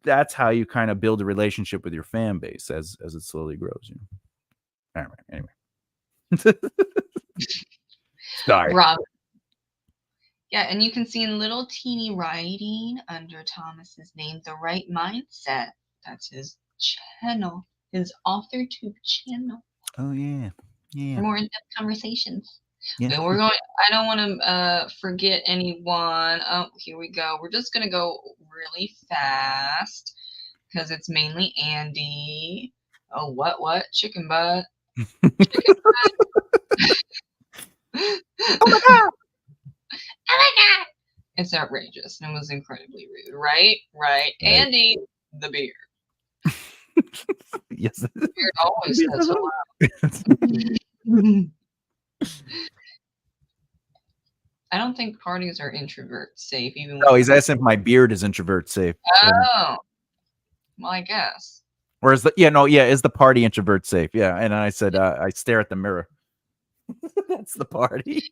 Speaker 1: that's how you kind of build a relationship with your fan base as it slowly grows. All right, anyway. Sorry.
Speaker 2: Rob. Yeah, and you can see in little teeny writing under Thomas's name, The Right Mindset. That's his channel, his AuthorTube channel.
Speaker 1: Oh yeah,
Speaker 2: For more in-depth conversations.
Speaker 1: yeah.
Speaker 2: And we're going. I don't want to forget anyone. Oh, here we go. We're just gonna go really fast because it's mainly Andy. Oh, what? Chicken butt. Chicken butt.
Speaker 1: Oh my god.
Speaker 2: Oh my god! It's outrageous and it was incredibly rude. Right? Right. Andy, the beard.
Speaker 1: Yes.
Speaker 2: The beard always says hello. I don't think parties are introvert safe, even
Speaker 1: No, he's asking if my beard is introvert safe.
Speaker 2: Oh, well, I guess.
Speaker 1: Or is the party introvert safe? Yeah. And I said, I stare at the mirror. That's the party.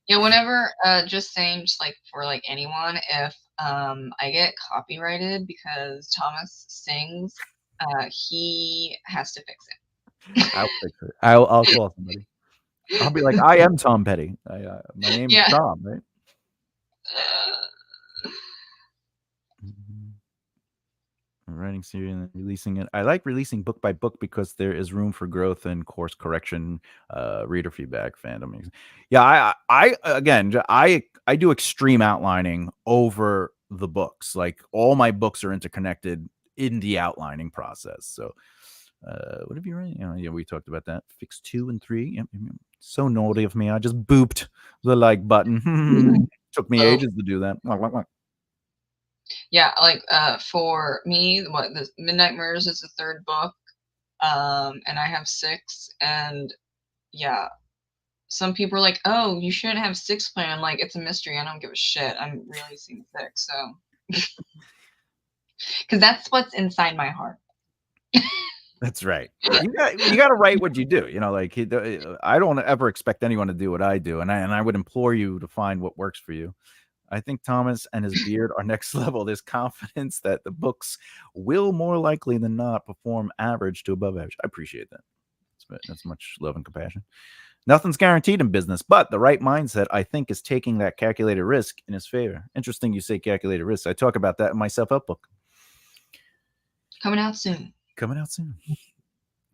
Speaker 2: Yeah, whenever just saying, just like for like anyone, if I get copyrighted because Thomas sings, he has to fix it.
Speaker 1: I'll fix it. I'll call somebody. I'll be like, I am Tom Petty. My name is Tom, right? Writing series and then releasing it. I like releasing book by book because there is room for growth and course correction, reader feedback, fandom. Yeah, I again, I do extreme outlining over the books. Like all my books are interconnected in the outlining process. So, what have you written? Yeah, we talked about that. Fix 2 and 3. Yep. So naughty of me. I just booped the like button. Took me ages to do that.
Speaker 2: Yeah, like for me, what the Midnight Murders is the third book, and I have 6, and yeah, some people are like, "Oh, you shouldn't have 6 planned." I'm like, "It's a mystery. I don't give a shit. I'm releasing 6." So, because that's what's inside my heart.
Speaker 1: That's right. You got to write what you do. Like I don't ever expect anyone to do what I do, and I would implore you to find what works for you. I think Thomas and his beard are next level. There's confidence that the books will more likely than not perform average to above average. I appreciate that. That's much love and compassion. Nothing's guaranteed in business, but the right mindset, I think, is taking that calculated risk in his favor. Interesting you say calculated risk. I talk about that in my self-help book.
Speaker 2: Coming out soon.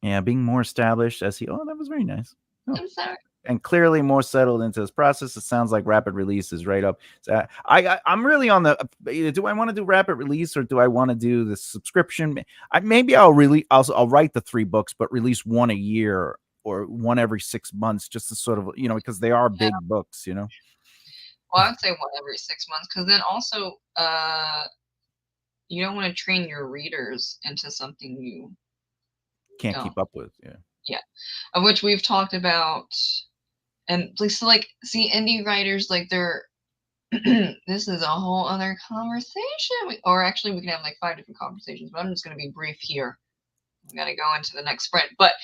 Speaker 1: Yeah, being more established as he. Oh, that was very nice. Oh.
Speaker 2: I'm sorry.
Speaker 1: And clearly more settled into this process. It sounds like rapid release is right up. So I'm really on the. Do I want to do rapid release or do I want to do the subscription? Maybe I'll write the 3 books, but release 1 a year or 1 every 6 months, just to sort of because they are big books.
Speaker 2: Well, I would say 1 every 6 months, because then also you don't want to train your readers into something you
Speaker 1: can't keep up with.
Speaker 2: Yeah, of which we've talked about. And so, like, see, indie writers, like, they're this is a whole other conversation. Or actually, we can have like 5 different conversations, but I'm just going to be brief here. We got to go into the next sprint. But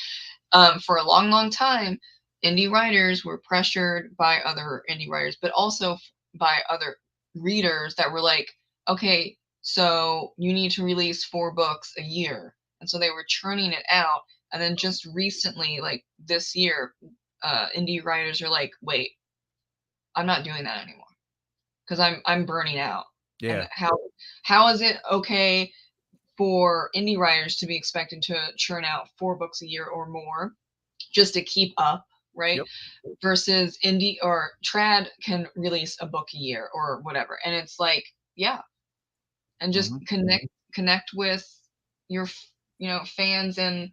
Speaker 2: for a long, long time, indie writers were pressured by other indie writers, but also by other readers that were like, okay, so you need to release 4 books a year. And so they were churning it out. And then just recently, like this year, indie writers are like, wait, I'm not doing that anymore because I'm burning out.
Speaker 1: Yeah.
Speaker 2: And how is it okay for indie writers to be expected to churn out 4 books a year or more just to keep up, right?
Speaker 1: Yep.
Speaker 2: Versus indie or trad can release a book a year or whatever, and it's like, yeah, and just connect with your fans. And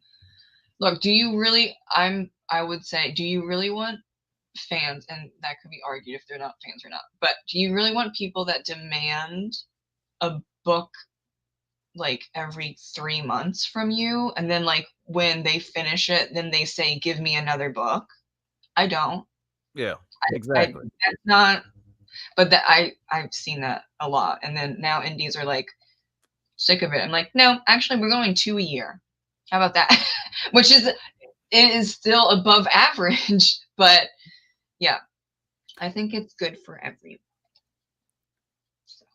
Speaker 2: look, do you really? I would say, do you really want fans? And that could be argued if they're not fans or not. But do you really want people that demand a book like every 3 months from you, and then like when they finish it, then they say, "Give me another book"? I don't.
Speaker 1: Yeah, exactly.
Speaker 2: That's not. But I've seen that a lot, and then now indies are like sick of it. I'm like, no, actually, we're going 2 a year. How about that? Which is, it is still above average, but yeah, I think it's good for everyone. So.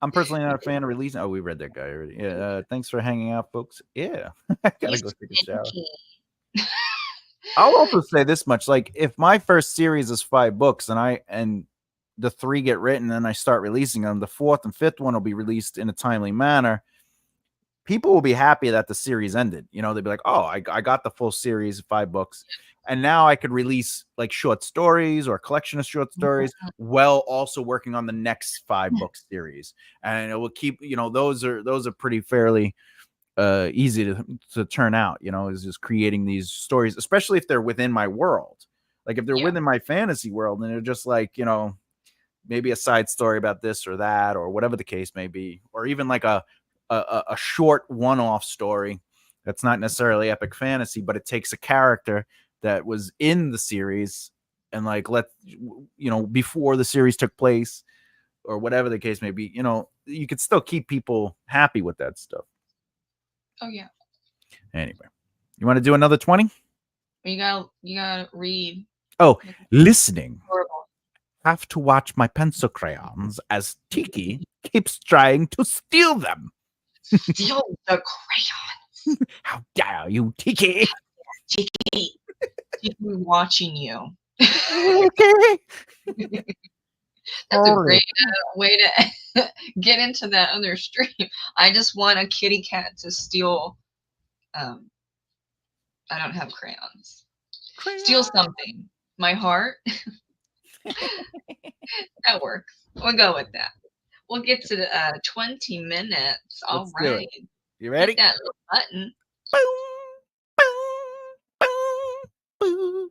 Speaker 1: I'm personally not a fan of releasing. Oh, we read that guy already. Yeah. Thanks for hanging out, folks. Yeah. I gotta go take a shower. I'll also say this much: like, if my first series is 5 books and the 3 get written and I start releasing them, the 4th and 5th one will be released in a timely manner. People will be happy that the series ended. They'll be like, "Oh, I got the full series, 5 books, and now I could release like short stories or a collection of short stories, while also working on the next 5 book series." And it will keep, those are pretty fairly easy to turn out. Is just creating these stories, especially if they're within my world. Like if they're within my fantasy world, and they're just like, maybe a side story about this or that or whatever the case may be, or even like a short one-off story that's not necessarily epic fantasy, but it takes a character that was in the series and like before the series took place or whatever the case may be, you could still keep people happy with that stuff.
Speaker 2: Oh yeah.
Speaker 1: Anyway, you want to do another 20?
Speaker 2: You gotta read.
Speaker 1: Oh, listening.
Speaker 2: Horrible.
Speaker 1: Have to watch my pencil crayons as Tiki keeps trying to steal them.
Speaker 2: Steal the crayons.
Speaker 1: How dare you, Tiki?
Speaker 2: Tiki watching you.
Speaker 1: Okay.
Speaker 2: That's a
Speaker 1: Sorry.
Speaker 2: great way to get into that other stream. I just want a kitty cat to steal. Um, I don't have crayons. Steal something. My heart. That works. We'll go with that. We'll get to 20 minutes. All
Speaker 1: Let's do it.
Speaker 2: right.
Speaker 1: You
Speaker 2: Hit
Speaker 1: ready?
Speaker 2: that little button.
Speaker 1: Boom, boom, boom, boom.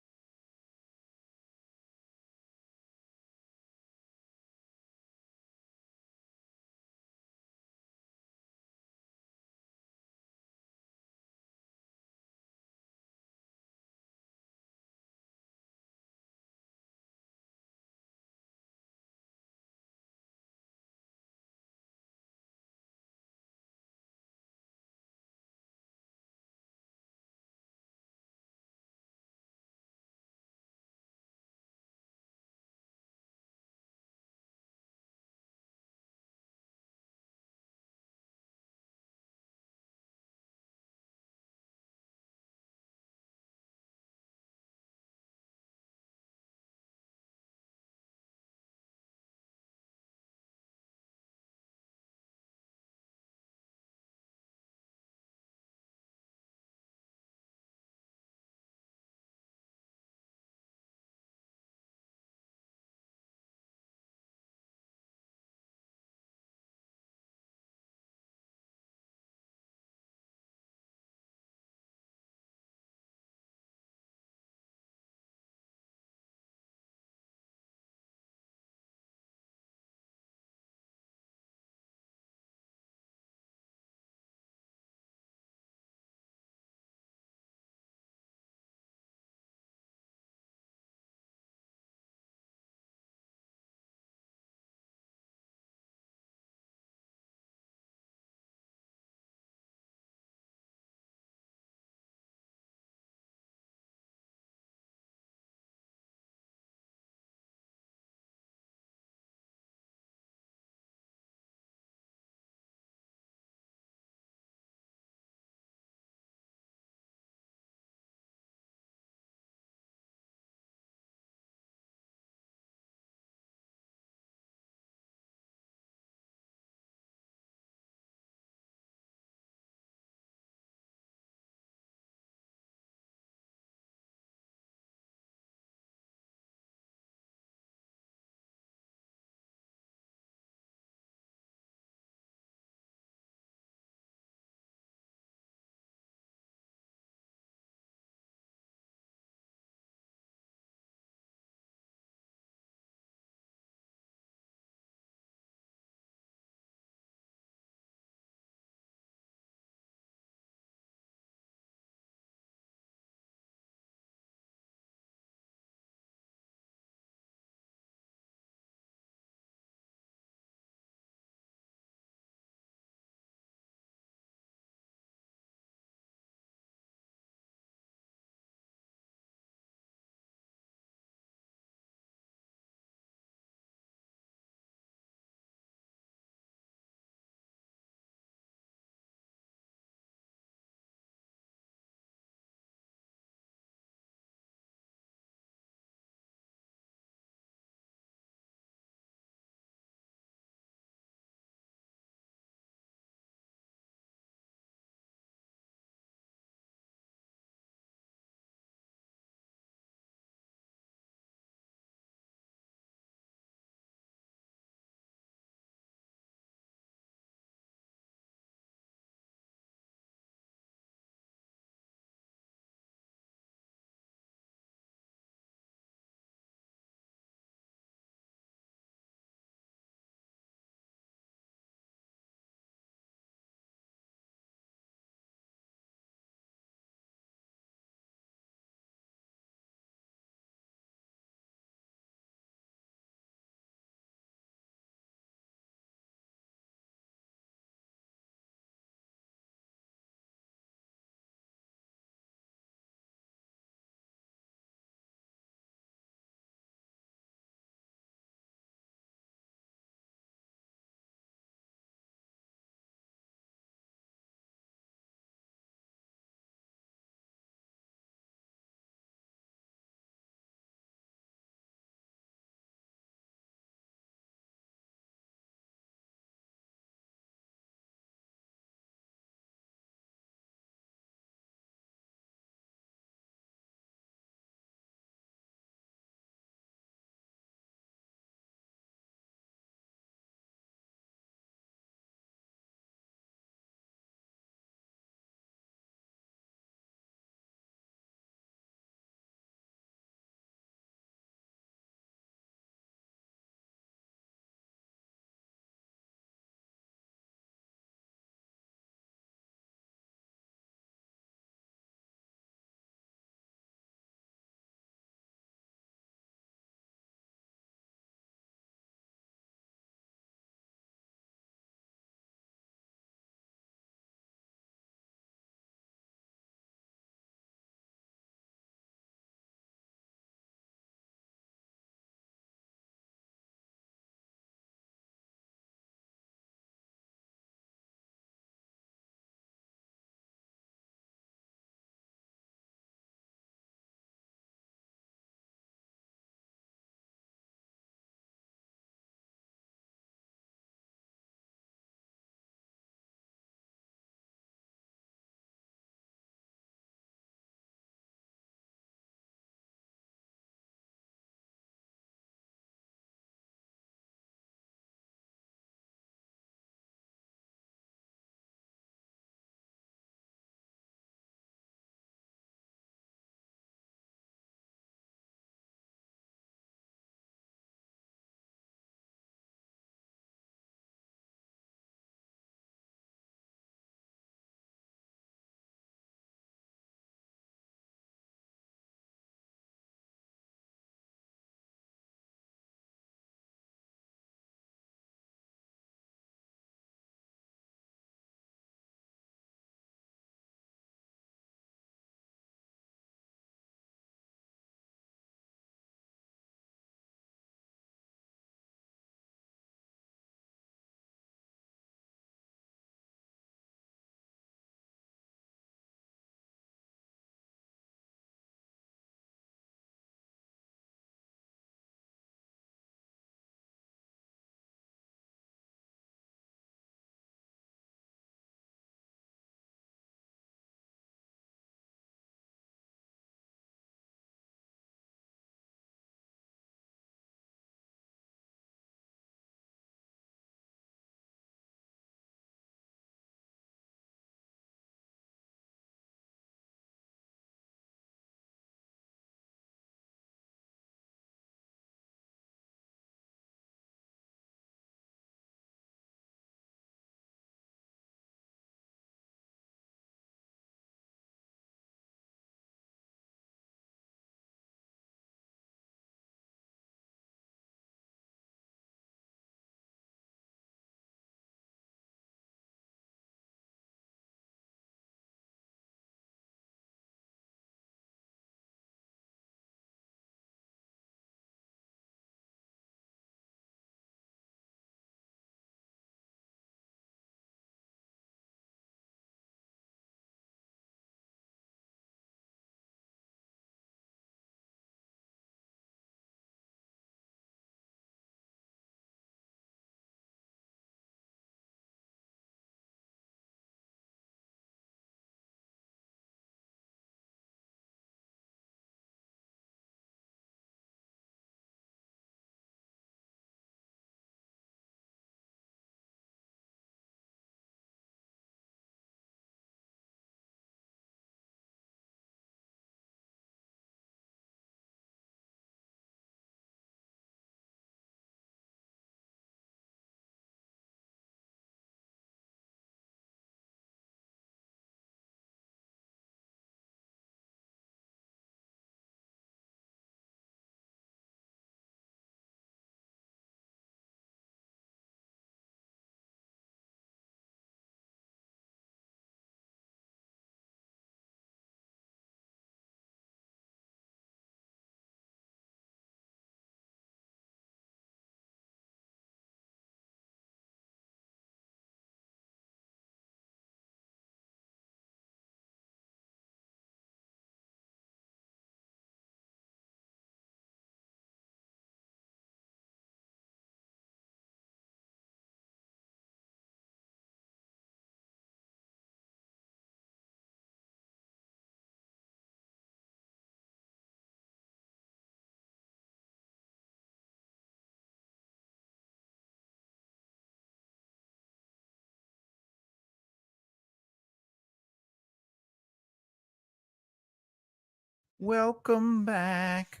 Speaker 1: Welcome back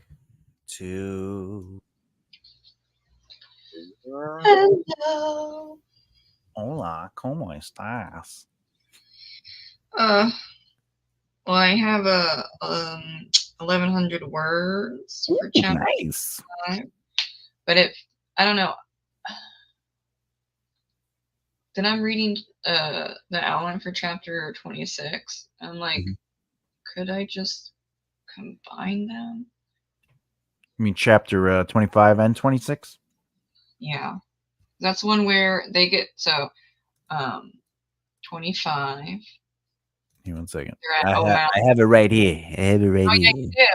Speaker 1: to
Speaker 2: Hello.
Speaker 1: Hola, ¿cómo estás?
Speaker 2: Well, I have a 1100 words for chapter
Speaker 1: Nice.
Speaker 2: 5, but I don't know. Then I'm reading the outline for chapter 26. I'm like, could I just combine them?
Speaker 1: You mean chapter 25 and 26?
Speaker 2: Yeah, that's one where they get 25.
Speaker 1: Give me 1 second.
Speaker 2: They're at
Speaker 1: I have it right here. I have it right
Speaker 2: Oh yeah,
Speaker 1: here.
Speaker 2: you do.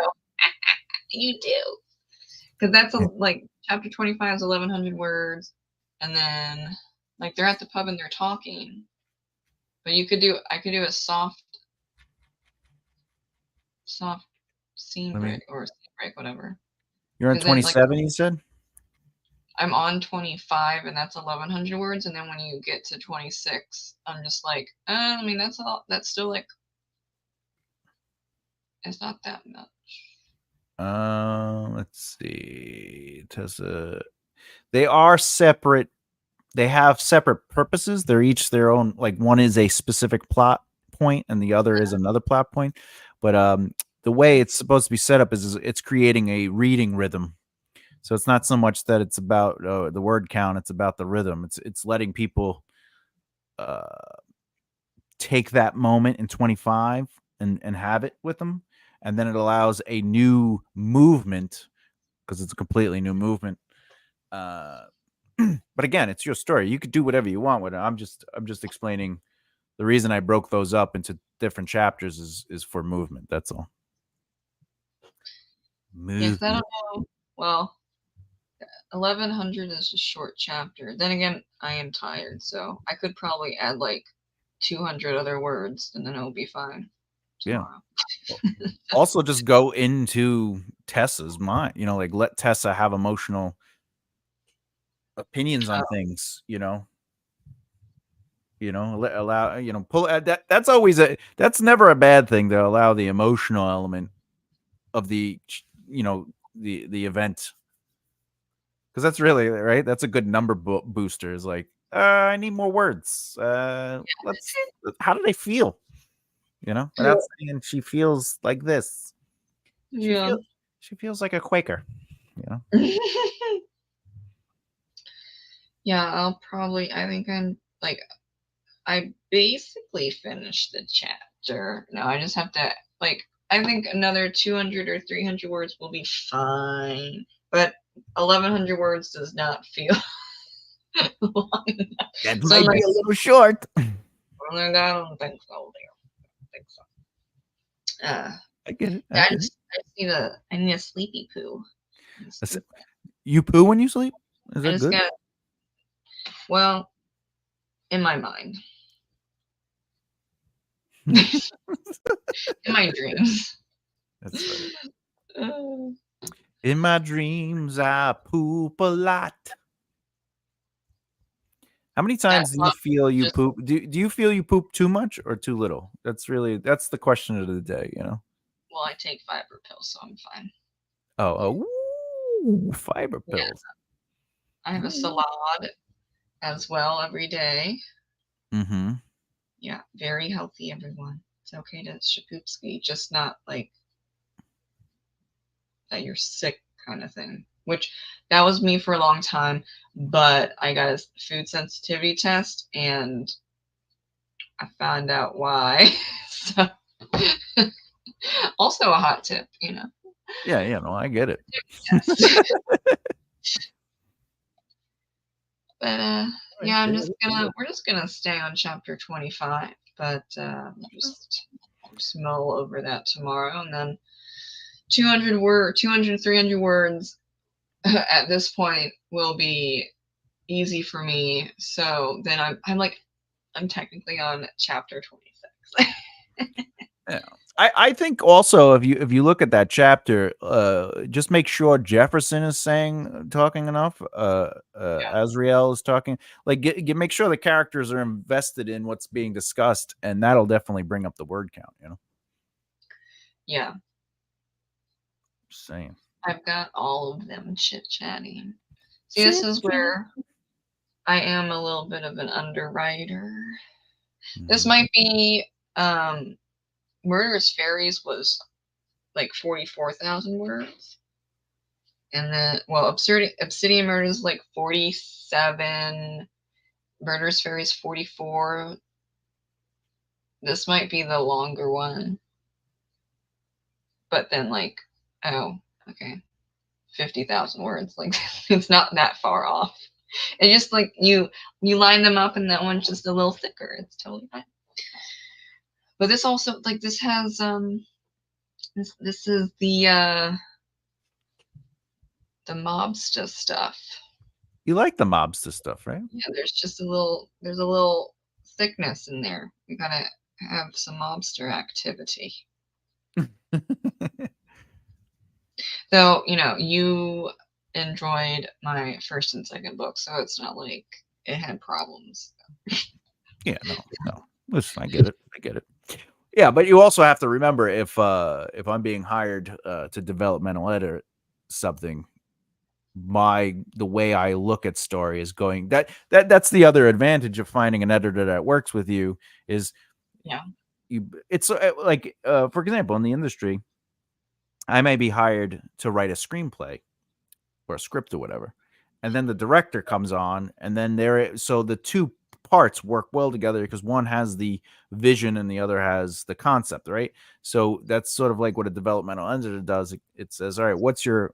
Speaker 2: You do. Because that's like chapter 25 is 1100 words, and then like they're at the pub and they're talking. But I could do a soft scene break or scene break, whatever.
Speaker 1: You're on
Speaker 2: 'Cause then, like,
Speaker 1: 27, you said?
Speaker 2: I'm on 25 and that's 1100 words, and then when you get to 26, I'm just like, I mean that's still like it's not that much.
Speaker 1: Let's see. Tessa. They are separate. They have separate purposes. They're each their own. Like one is a specific plot point, and the other is another plot point. But the way it's supposed to be set up is it's creating a reading rhythm. So it's not so much that it's about the word count; it's about the rhythm. It's letting people take that moment in 25 and have it with them, and then it allows a new movement because it's a completely new movement. But again, it's your story. You could do whatever you want with it. I'm just explaining the reason I broke those up into different chapters is for movement. That's all.
Speaker 2: Yes, I don't know. Well, 1100 is a short chapter. Then again, I am tired, so I could probably add like 200 other words, and then it'll be fine tomorrow.
Speaker 1: Yeah. Also, just go into Tessa's mind. Like let Tessa have emotional opinions on things. Allow pull that's always that's never a bad thing to allow the emotional element of the the event, because that's really right. That's a good number booster. Is like I need more words. Let's How do they feel? Without saying she feels like this. She feels like a Quaker.
Speaker 2: Yeah, I think I'm like I basically finished the chapter. No, I just have to I think another 200 or 300 words will be fine. But 1100 words does not feel long enough.
Speaker 1: That might be a little short.
Speaker 2: I don't think so.
Speaker 1: I get it.
Speaker 2: I need a sleepy poo.
Speaker 1: You poo when you sleep? Is that good?
Speaker 2: Well, in my mind. In my dreams.
Speaker 1: That's right. In my dreams, I poop a lot. How many times do you feel you poop? Do you feel you poop too much or too little? That's the question of the day,
Speaker 2: Well, I take fiber pills, so I'm fine.
Speaker 1: Fiber pills. Yeah.
Speaker 2: I have a salad as well every day.
Speaker 1: Mm-hmm.
Speaker 2: Yeah, very healthy, everyone. It's okay to shapoopski, just not like that you're sick kind of thing. Which that was me for a long time, but I got a food sensitivity test and I found out why. So also a hot tip,
Speaker 1: Yeah, no, I get it.
Speaker 2: But yeah, we're just gonna stay on chapter 25, but just mull over that tomorrow, and then 200, 300 words at this point will be easy for me. So then I'm technically on chapter 26.
Speaker 1: Yeah. I think also if you look at that chapter, just make sure Jefferson is talking enough. Azrael is talking. Like make sure the characters are invested in what's being discussed, and that'll definitely bring up the word count.
Speaker 2: Yeah.
Speaker 1: Just saying.
Speaker 2: I've got all of them chit-chatting. See, this is where I am a little bit of an underwriter. This might be Murderous Fairies was like 44,000 words. And then, well, Obsidian Murders like 47, Murderous Fairies 44. This might be the longer one. But then, like, oh, okay, 50,000 words. Like, it's not that far off. It's just like you line them up, and that one's just a little thicker. It's totally fine. But this also, like, this has this is the mobster stuff.
Speaker 1: You like the mobster stuff, right?
Speaker 2: Yeah, there's a little thickness in there. We gotta have some mobster activity. Though, you enjoyed my first and second book, so it's not like it had problems.
Speaker 1: Yeah, no. Listen, I get it. Yeah, but you also have to remember if I'm being hired to developmental edit something, the way I look at story is going that's the other advantage of finding an editor that works with you is it's like for example, in the industry, I may be hired to write a screenplay or a script or whatever, and then the director comes on, and then so the two parts work well together because one has the vision and the other has the concept, right? So that's sort of like what a developmental editor does. It says, all right, what's your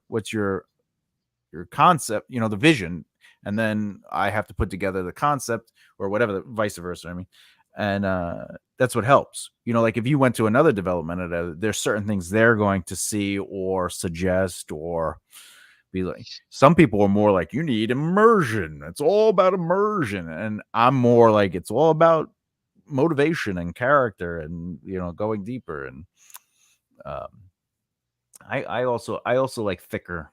Speaker 1: concept, the vision, and then I have to put together the concept or whatever, vice versa. I mean, and that's what helps. Like if you went to another development editor, there's certain things they're going to see or suggest or be like. Some people are more like, you need immersion. It's all about immersion, and I'm more like, it's all about motivation and character and going deeper. And I also like thicker.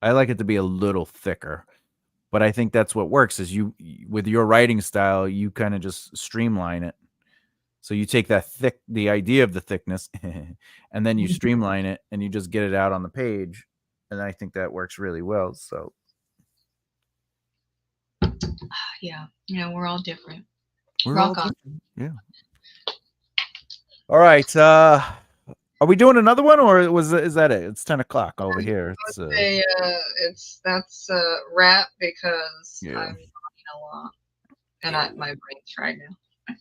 Speaker 1: I like it to be a little thicker, but I think that's what works is with your writing style, you kind of just streamline it. So you take the idea of the thickness and then you streamline it and you just get it out on the page. And I think that works really well. So.
Speaker 2: Yeah. We're all different.
Speaker 1: We're all different. Yeah. All right. Are we doing another one, or is that it? It's 10 o'clock over here.
Speaker 2: That's a wrap because
Speaker 1: Yeah.
Speaker 2: I'm talking a lot, and my brain's fried now.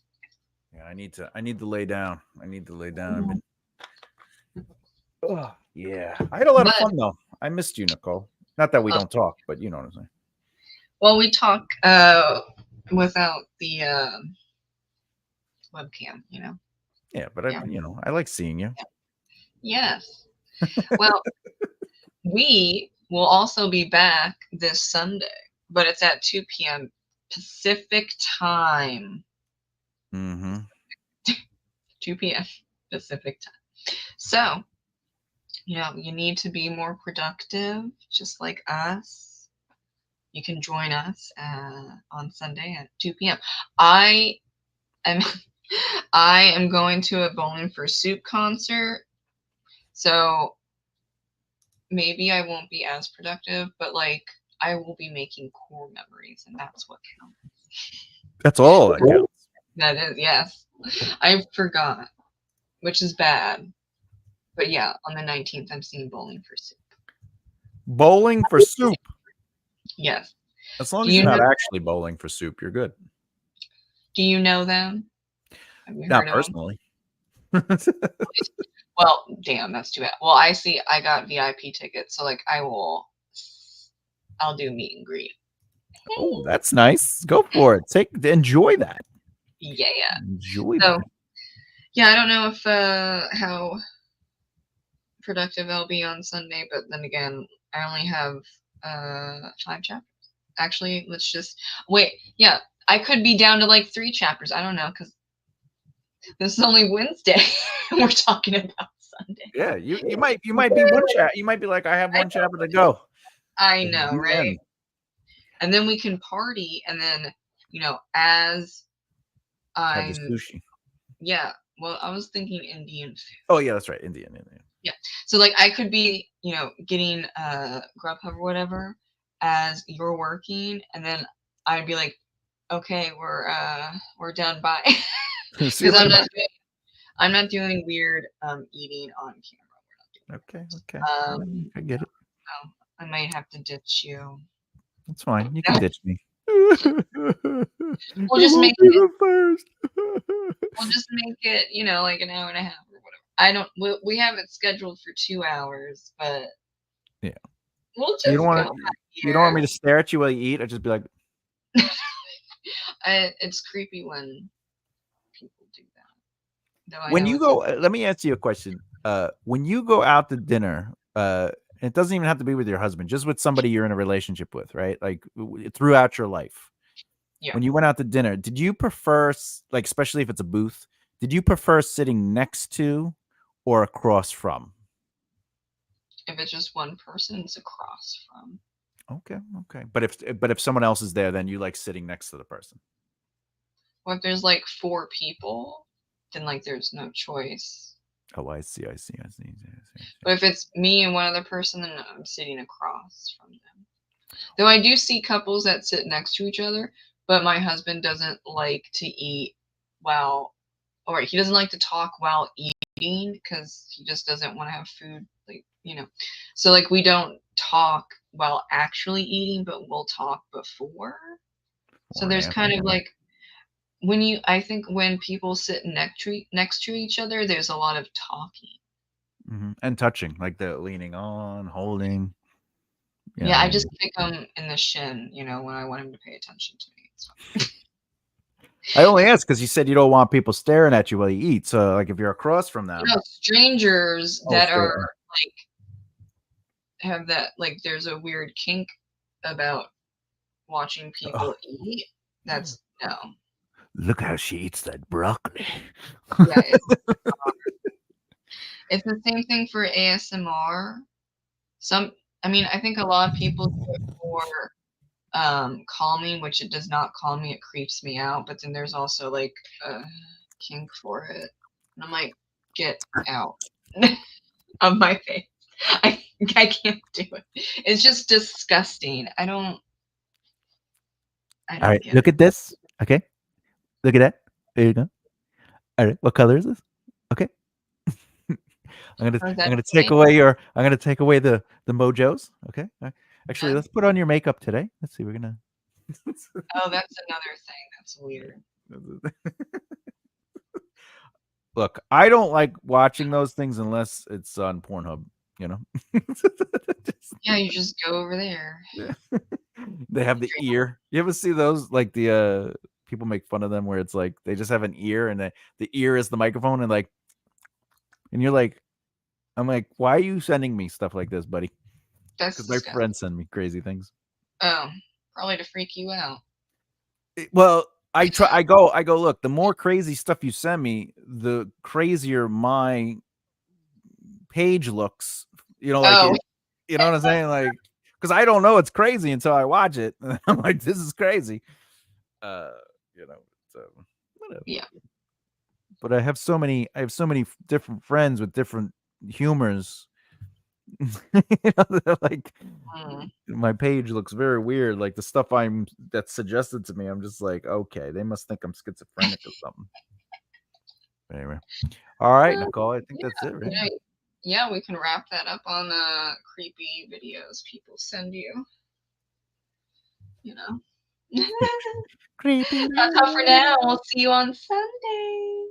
Speaker 1: Yeah, I need to lay down. Yeah, I had a lot of fun though. I missed you, Nicole. Not that we don't talk, but you know what I'm saying.
Speaker 2: Well, we talk without the webcam,
Speaker 1: Yeah, but I like seeing you.
Speaker 2: Yes. Well, we will also be back this Sunday, but it's at 2 p.m. Pacific time. 2 p.m. Pacific time. So, you need to be more productive, just like us. You can join us on Sunday at 2 p.m. I am going to a Bowling for Soup concert, so maybe I won't be as productive, but like I will be making core memories, and that's what counts.
Speaker 1: That's all that counts.
Speaker 2: That is, yes. I forgot, which is bad. But yeah, on the 19th, I'm seeing Bowling for Soup.
Speaker 1: Bowling for Soup?
Speaker 2: Yes.
Speaker 1: As long as you're not actually bowling for soup, you're good.
Speaker 2: Do you know them? Have you
Speaker 1: not personally.
Speaker 2: Well, damn, that's too bad. Well, I got VIP tickets, so like I'll do meet and greet.
Speaker 1: Oh, that's nice. Go for it. Enjoy that.
Speaker 2: Yeah.
Speaker 1: Enjoy that.
Speaker 2: Yeah, I don't know if how productive I'll be on Sunday, but then again, I only have 5 chapters. Actually, let's just wait. Yeah, I could be down to like 3 chapters. I don't know, because this is only Wednesday. We're talking about Sunday.
Speaker 1: Yeah, you might be one chapter. You might be like, I have one chapter to go.
Speaker 2: I know, right? And then we can party, and then as I'm
Speaker 1: sushi.
Speaker 2: Yeah, well, I was thinking Indian food.
Speaker 1: Oh yeah, that's right, Indian.
Speaker 2: So like I could be, getting Grubhub or whatever as you're working, and then I'd be like, okay, we're done, bye.
Speaker 1: See you
Speaker 2: Because
Speaker 1: later.
Speaker 2: I'm not doing weird eating on camera.
Speaker 1: Okay.
Speaker 2: Um,
Speaker 1: I get it.
Speaker 2: oh, I might have to ditch you.
Speaker 1: That's fine. You can ditch me.
Speaker 2: We'll just make
Speaker 1: be
Speaker 2: it.
Speaker 1: the first.
Speaker 2: We'll just make it, like an hour and a half or whatever. I don't. We have it scheduled for 2 hours, but
Speaker 1: Yeah.
Speaker 2: we'll just
Speaker 1: You don't want
Speaker 2: go
Speaker 1: to.
Speaker 2: back
Speaker 1: You don't want
Speaker 2: here.
Speaker 1: me to stare at you while you eat. I just be like,
Speaker 2: It's creepy when people do that. Though I
Speaker 1: when
Speaker 2: know
Speaker 1: you
Speaker 2: it's
Speaker 1: go. Let me ask you a question. When you go out to dinner, it doesn't even have to be with your husband, just with somebody you're in a relationship with, right? Like throughout your life.
Speaker 2: yeah.
Speaker 1: When you went out to dinner, did you prefer, like, especially if it's a booth, did you prefer sitting next to or across from?
Speaker 2: If it's just one person, it's across from.
Speaker 1: Okay. But if someone else is there, then you like sitting next to the person.
Speaker 2: Well, if there's like 4 people, then like there's no choice.
Speaker 1: Oh, I see.
Speaker 2: But if it's me and one other person, then I'm sitting across from them. Though I do see couples that sit next to each other, but my husband doesn't like to eat while, or he doesn't like to talk while eating because he just doesn't want to have food, So like we don't talk while actually eating, but we'll talk before. So
Speaker 1: Or an
Speaker 2: there's
Speaker 1: after.
Speaker 2: kind of like I think when people sit next to each other, there's a lot of talking.
Speaker 1: And touching, like the leaning on, holding.
Speaker 2: Yeah, I just kick him in the shin, when I want him to pay attention to me. It's fine.
Speaker 1: I only ask because you said you don't want people staring at you while you eat. So, like, if you're across from them,
Speaker 2: Strangers that
Speaker 1: straight
Speaker 2: are
Speaker 1: up.
Speaker 2: like have that like there's a weird kink about watching people eat. That's no.
Speaker 1: Look how she eats that broccoli.
Speaker 2: Yeah, it's the same thing for ASMR. I think a lot of people do it for calming, which it does not calm me, it creeps me out. But then there's also like a kink for it. And I'm like, get out of my face. I can't do it. It's just disgusting. I don't
Speaker 1: All right,
Speaker 2: get
Speaker 1: look
Speaker 2: it.
Speaker 1: at this. Okay, look at that. There you go. All right, what color is this? Okay, I'm
Speaker 2: What does that
Speaker 1: gonna
Speaker 2: say?
Speaker 1: take away the mojos. Okay, actually,
Speaker 2: Yeah.
Speaker 1: let's put on your makeup today. Let's see. We're gonna.
Speaker 2: Oh, that's another thing. That's weird.
Speaker 1: Look, I don't like watching those things unless it's on Pornhub. You know.
Speaker 2: Yeah, you just go over there.
Speaker 1: They have the ear. You ever see those? Like the people make fun of them where it's like they just have an ear and the ear is the microphone and you're like, I'm like, why are you sending me stuff like this, buddy?
Speaker 2: That's
Speaker 1: Because my
Speaker 2: disgusting.
Speaker 1: friends send me crazy things.
Speaker 2: Oh, probably to freak you out.
Speaker 1: Well, I try. I go. Look, the more crazy stuff you send me, the crazier my page looks. You know, like
Speaker 2: Oh,
Speaker 1: you know what I'm saying? Like, because I don't know it's crazy until I watch it. And I'm like, this is crazy. So whatever.
Speaker 2: yeah.
Speaker 1: But I have so many different friends with different humors. Like my page looks very weird. Like the stuff that's suggested to me, I'm just like, okay, they must think I'm schizophrenic or something. But anyway, all right, Nicole, I think that's it, right?
Speaker 2: Yeah, we can wrap that up on the creepy videos people send you.
Speaker 1: Creepy.
Speaker 2: That's all for now. We'll see you on Sunday.